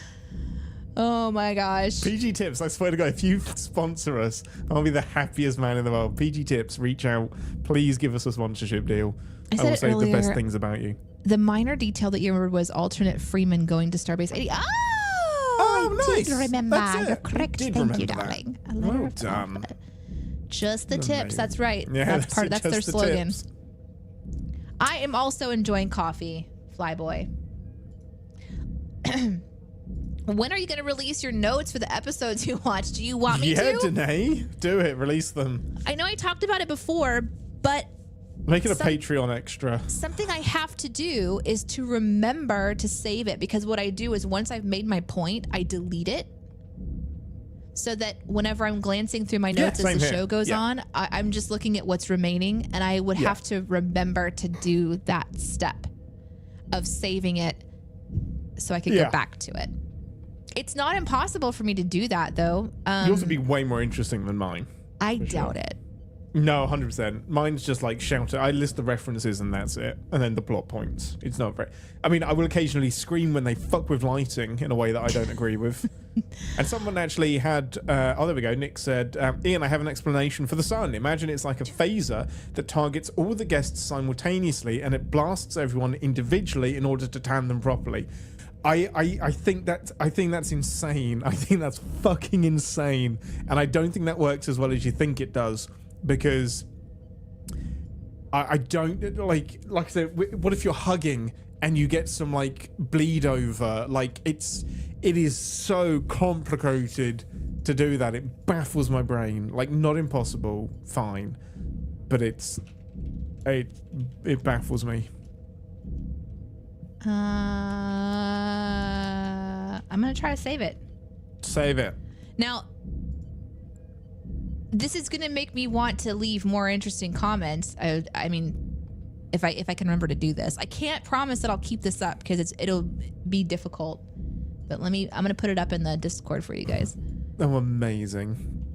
Oh my gosh. PG Tips, I swear to God, if you sponsor us, I'll be the happiest man in the world. PG Tips, reach out. Please give us a sponsorship deal. I will say the best things about you. The minor detail that you remembered was alternate Freeman going to Starbase 80. Oh, I nice. did remember. That's it. You're correct. Thank you, darling. Well done. Just the tips. That's right. Yeah, that's their slogan. Tips. I am also enjoying coffee, Flyboy. When are you going to release your notes for the episodes you watched? Do you want me to? Yeah, Danae. Do it. Release them. I know I talked about it before, but... Make it a Patreon extra. Something I have to do is to remember to save it, because what I do is once I've made my point, I delete it. so that whenever I'm glancing through my notes as the show goes on, I'm just looking at what's remaining, and I would have to remember to do that step of saving it so I could go back to it. It's not impossible for me to do that, though. Yours would be way more interesting than mine. I doubt it. No, 100%. Mine's just like shout it. I list the references and that's it. And then the plot points. It's not very... I mean, I will occasionally scream when they fuck with lighting in a way that I don't agree with. And someone actually had... oh, there we go. Nick said, Ian, I have an explanation for the sun. Imagine it's like a phaser that targets all the guests simultaneously and it blasts everyone individually in order to tan them properly. I think that's insane. I think that's fucking insane. And I don't think that works as well as you think it does. Because I don't like I said, what if you're hugging and you get some like bleed over? Like it is so complicated to do that. It baffles my brain. Like not impossible, fine, but it baffles me. I'm gonna try to save it. Save it. Now, this is gonna make me want to leave more interesting comments. I mean, if I can remember to do this, I can't promise that I'll keep this up because it'll be difficult. But I'm gonna put it up in the Discord for you guys. Oh, amazing!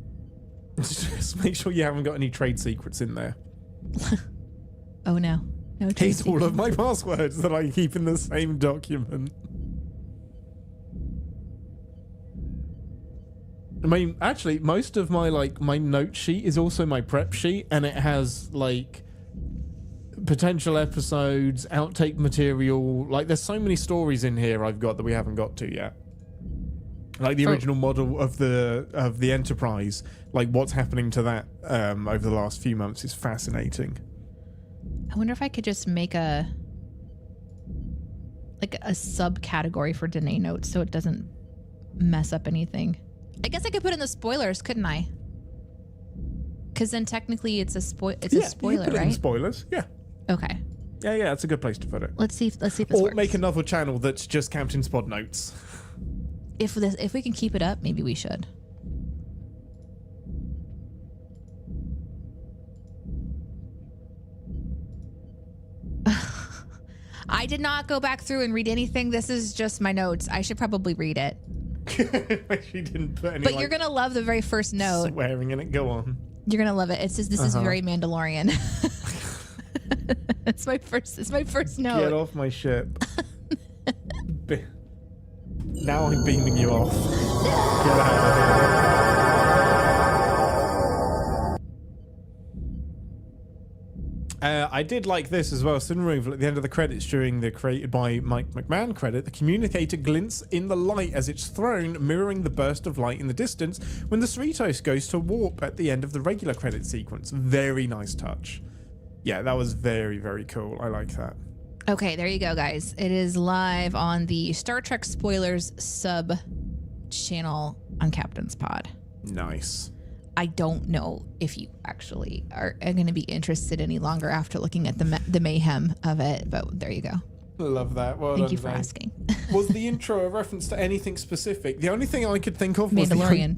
Just make sure you haven't got any trade secrets in there. Oh no, no trade Here's secrets. all of my passwords that I keep in the same document. I mean, actually, most of my my note sheet is also my prep sheet, and it has like potential episodes, outtake material. Like, there's so many stories in here I've got that we haven't got to yet. Like the original model of the Enterprise, like what's happening to that over the last few months is fascinating. I wonder if I could just make a subcategory for Danae notes so it doesn't mess up anything. I guess I could put in the spoilers, couldn't I? Because then technically it's a spoiler, you put it right? in spoilers, yeah. Okay. Yeah, that's a good place to put it. Let's see if this or works. Make another channel that's just Captain Spod notes. If we can keep it up, maybe we should. I did not go back through and read anything. This is just my notes. I should probably read it. She didn't put any. But you're gonna love the very first note. Swearing in it. Go on. You're gonna love it. It says this is very Mandalorian. It's my first note. Get off my ship. Now I'm beaming you off. Get out of here. I did like this as well. Sin removal at the end of the credits during the created by Mike McMahon credit. The communicator glints in the light as it's thrown, mirroring the burst of light in the distance when the Cerritos goes to warp at the end of the regular credit sequence. Very nice touch. Yeah, that was very, very cool. I like that. Okay, there you go, guys. It is live on the Star Trek Spoilers sub channel on Captain's Pod. Nice. I don't know if you actually are going to be interested any longer after looking at the mayhem of it, but there you go. Love that. Well Thank done, you for Zane. asking. Was the intro a reference to anything specific? The only thing I could think of was Mandalorian.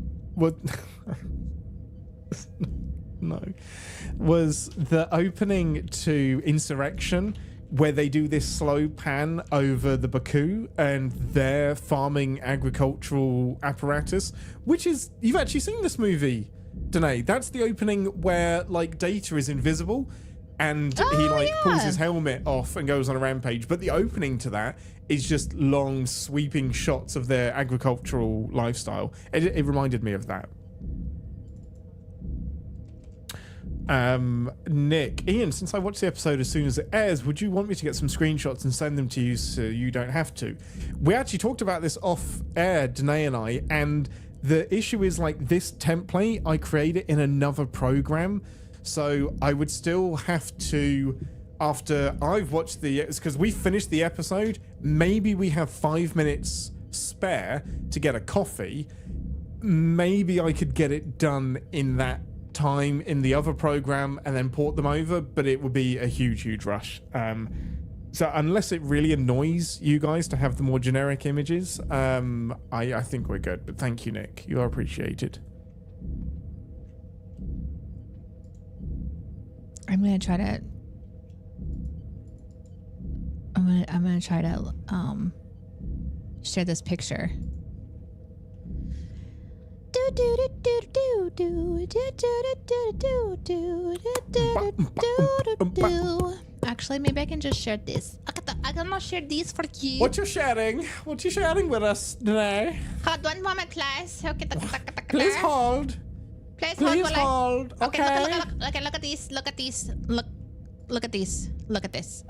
was the opening to Insurrection, where they do this slow pan over the Baku and their farming agricultural apparatus, which is, you've actually seen this movie, Danae. That's the opening where like Data is invisible and he pulls his helmet off and goes on a rampage. But the opening to that is just long sweeping shots of their agricultural lifestyle. It reminded me of that. Nick, Ian, since I watched the episode as soon as it airs, would you want me to get some screenshots and send them to you so you don't have to? We actually talked about this off air, Danae and I, and the issue is like this template, I created in another program, so I would still have to, after I've watched because we finished the episode, maybe we have 5 minutes spare to get a coffee. Maybe I could get it done in that time in the other program and then port them over, but it would be a huge rush. So unless it really annoys you guys to have the more generic images, I think we're good. But thank you, Nick. You are appreciated. I'm gonna try to share this picture. Actually, maybe I can just share this. I'm gonna share this for you. What you sharing? What you sharing with us today? Hold one moment, please. Okay. Please hold. Please hold. Okay. Look at these. Look at these. Look at these. Look at this.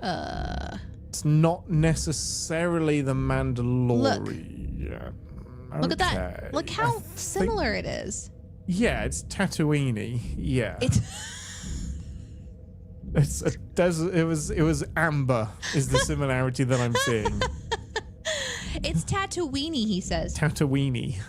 It's not necessarily the Mandalorian. Look at that. Look how similar it is. Yeah, it's Tatooine. Yeah. It's a desert. It was amber is the similarity that I'm seeing. It's Tatooine, he says. Tatooine.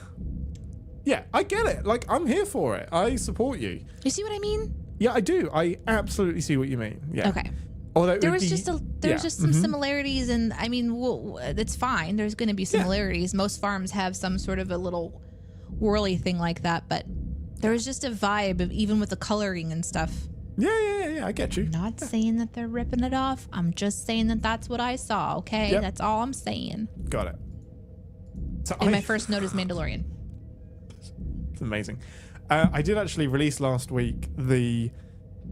Yeah, I get it. Like, I'm here for it. I support you. You see what I mean? Yeah, I do. I absolutely see what you mean. Yeah. Okay. Although there was just some similarities, and I mean, it's fine. There's going to be similarities. Most farms have some sort of a little whirly thing like that, but there was just a vibe of, even with the coloring and stuff. Yeah. I get you. I'm not saying that they're ripping it off. I'm just saying that that's what I saw. Okay, that's all I'm saying. Got it. So my first note is Mandalorian. It's amazing. I did actually release last week the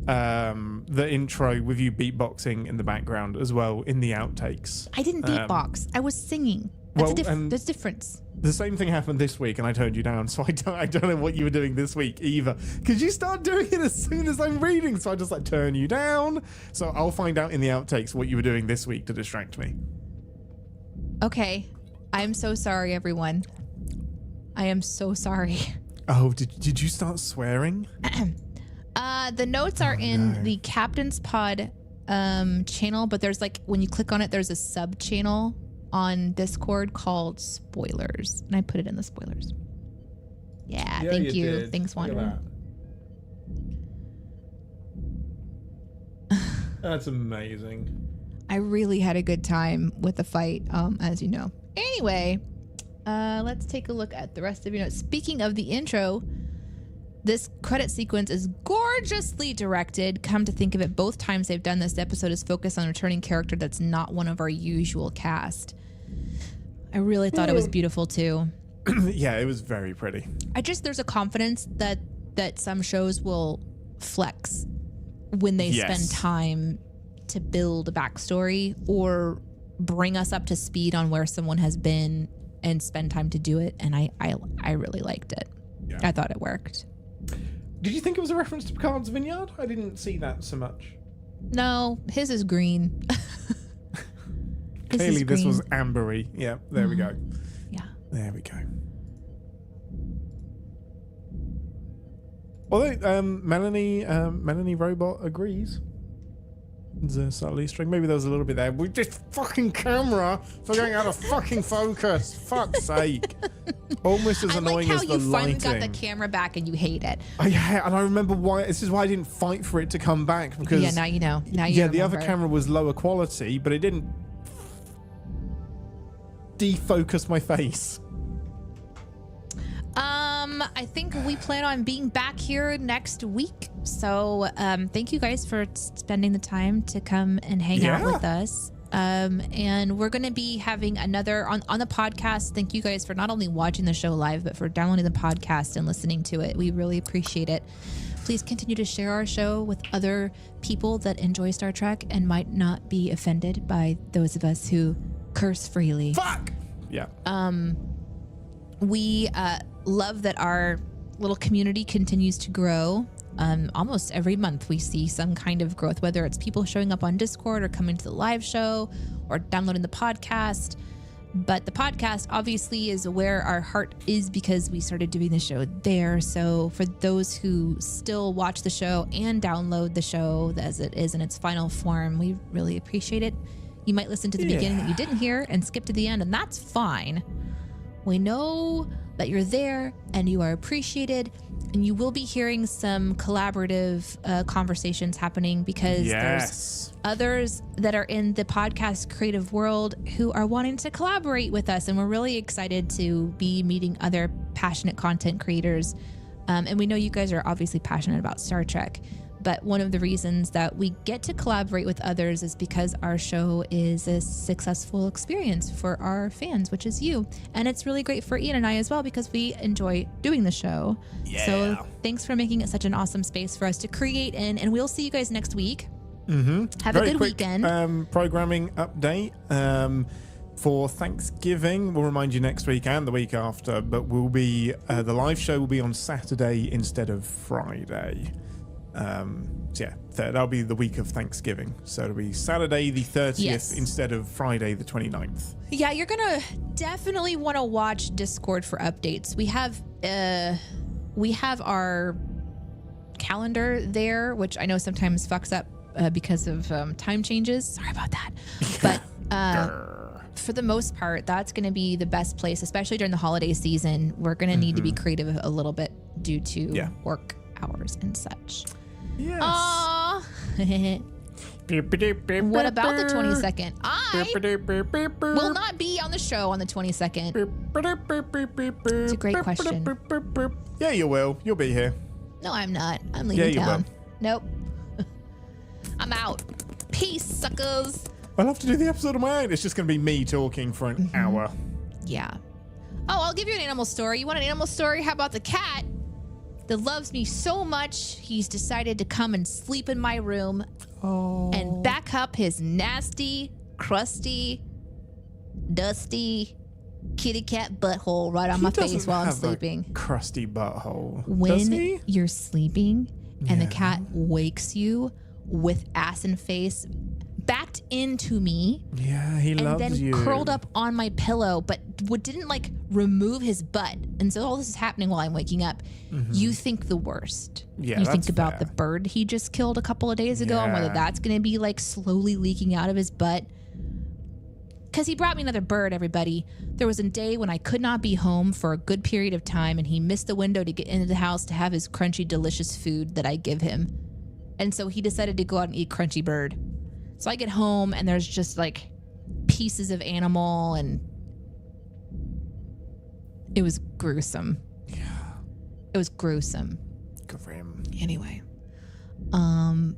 intro with you beatboxing in the background as well in the outtakes. I didn't beatbox. I was singing. There's difference. The same thing happened this week, and I turned you down. So I don't know what you were doing this week either. Because you start doing it as soon as I'm reading, so I just like turn you down. So I'll find out in the outtakes what you were doing this week to distract me. Okay, I'm so sorry, everyone. I am so sorry. Oh, did you start swearing? The notes are in the Captain's Pod channel, but there's like, when you click on it, there's a sub channel on Discord called Spoilers, and I put it in the spoilers. Yeah, thank you. Did. Thanks, Wanda. That's amazing. I really had a good time with the fight, as you know. Anyway, let's take a look at the rest of your notes. Speaking of the intro, this credit sequence is gorgeously directed. Come to think of it, both times they've done this episode is focused on a returning character that's not one of our usual cast. I really thought it was beautiful too. Yeah, it was very pretty. There's a confidence that some shows will flex when they spend time to build a backstory or bring us up to speed on where someone has been and spend time to do it. And I really liked it. Yeah. I thought it worked. Did you think it was a reference to Picard's Vineyard? I didn't see that so much. No, his is green. Clearly this was ambery. Yeah, there we go. Yeah. There we go. Although Melanie Robot agrees. There's a subtle Easter egg. Maybe there was a little bit there. With this fucking camera for going out of fucking focus. Fuck's sake. Almost as annoying as the lighting. I like how you finally got the camera back and you hate it. Yeah, and I remember why. This is why I didn't fight for it to come back, because now you know. Now you remember. The other camera was lower quality, but it didn't defocus my face. I think we plan on being back here next week. So thank you guys for spending the time to come and hang out with us. And we're going to be having another on the podcast. Thank you guys for not only watching the show live, but for downloading the podcast and listening to it. We really appreciate it. Please continue to share our show with other people that enjoy Star Trek and might not be offended by those of us who curse freely. Fuck! Yeah. We love that our little community continues to grow. Almost every month we see some kind of growth, whether it's people showing up on Discord or coming to the live show or downloading the podcast. But the podcast obviously is where our heart is because we started doing the show there. So for those who still watch the show and download the show as it is in its final form, we really appreciate it. You might listen to the beginning that you didn't hear and skip to the end, and that's fine. We know that you're there and you are appreciated. And you will be hearing some collaborative conversations happening because there's others that are in the podcast creative world who are wanting to collaborate with us. And we're really excited to be meeting other passionate content creators. And we know you guys are obviously passionate about Star Trek. But one of the reasons that we get to collaborate with others is because our show is a successful experience for our fans, which is you. And it's really great for Ian and I as well because we enjoy doing the show. Yeah. So thanks for making it such an awesome space for us to create in. And we'll see you guys next week. Have Very a good quick, weekend. Programming update. For Thanksgiving, we'll remind you next week and the week after, but we'll be the live show will be on Saturday instead of Friday. That'll be the week of Thanksgiving. So it'll be Saturday the 30th instead of Friday the 29th. Yeah, you're going to definitely want to watch Discord for updates. We have our calendar there, which I know sometimes fucks up because of time changes. Sorry about that. But for the most part, that's going to be the best place, especially during the holiday season. We're going to need to be creative a little bit due to work hours and such. Yes. Aww. What about the 22nd? I will not be on the show on the 22nd. It's a great question. Yeah, you will. You'll be here. No, I'm not. I'm leaving town. Nope. I'm out. Peace, suckers. I'll have to do the episode on my own. It's just going to be me talking for an hour. Yeah. Oh, I'll give you an animal story. You want an animal story? How about the cat that loves me so much he's decided to come and sleep in my room and back up his nasty, crusty, dusty kitty cat butthole right on my face while I'm sleeping. Crusty butthole. When you're sleeping and the cat wakes you with ass and face backed into me. Yeah, he loves you. And then curled up on my pillow, but didn't like remove his butt. And so all this is happening while I'm waking up. You think the worst. Yeah, you think about the bird he just killed a couple of days ago and whether that's going to be like slowly leaking out of his butt. Because he brought me another bird, everybody. There was a day when I could not be home for a good period of time and he missed the window to get into the house to have his crunchy, delicious food that I give him. And so he decided to go out and eat crunchy bird. So I get home and there's just like pieces of animal and it was gruesome. Yeah. It was gruesome. Good for him. Anyway.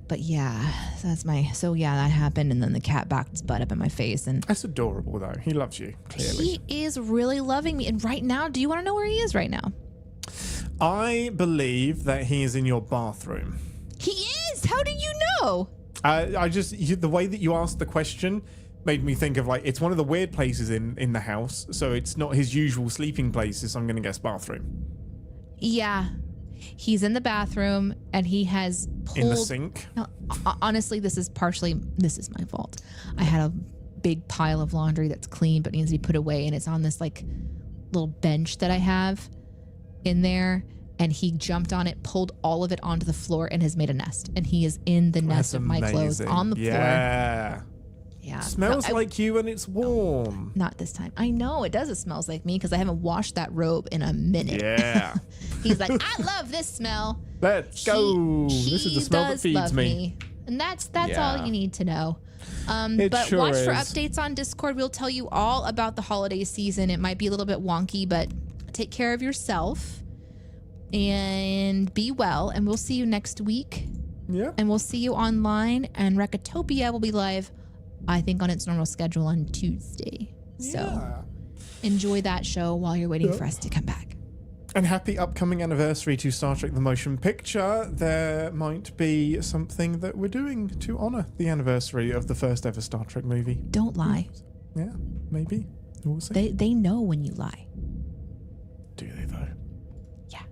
But yeah, that happened and then the cat backed his butt up in my face and that's adorable though. He loves you, clearly. He is really loving me. And right now, do you want to know where he is right now? I believe that he is in your bathroom. He is? How do you know? The way that you asked the question made me think of like, it's one of the weird places in the house. So it's not his usual sleeping places. So I'm going to guess bathroom. Yeah. He's in the bathroom and he has pulled. In the sink? No, honestly, this is my fault. I had a big pile of laundry that's clean but needs to be put away. And it's on this like little bench that I have in there. And he jumped on it, pulled all of it onto the floor, and has made a nest. And he is in the nest of my clothes on the floor. Yeah. Smells like you and it's warm. Not this time. I know, it does. It smells like me because I haven't washed that robe in a minute. Yeah. He's like, I love this smell. Let's go. This is the smell that feeds me. And that's all you need to know. But sure watch for is. updates on Discord. We'll tell you all about the holiday season. It might be a little bit wonky, but take care of yourself. And be well, and we'll see you next week. Yeah. And we'll see you online, and Recotopia will be live, I think, on its normal schedule on Tuesday. So enjoy that show while you're waiting for us to come back. And happy upcoming anniversary to Star Trek The Motion Picture. There might be something that we're doing to honor the anniversary of the first ever Star Trek movie. Don't lie. Yeah, maybe. We'll see. They know when you lie. Do they, though? Yeah.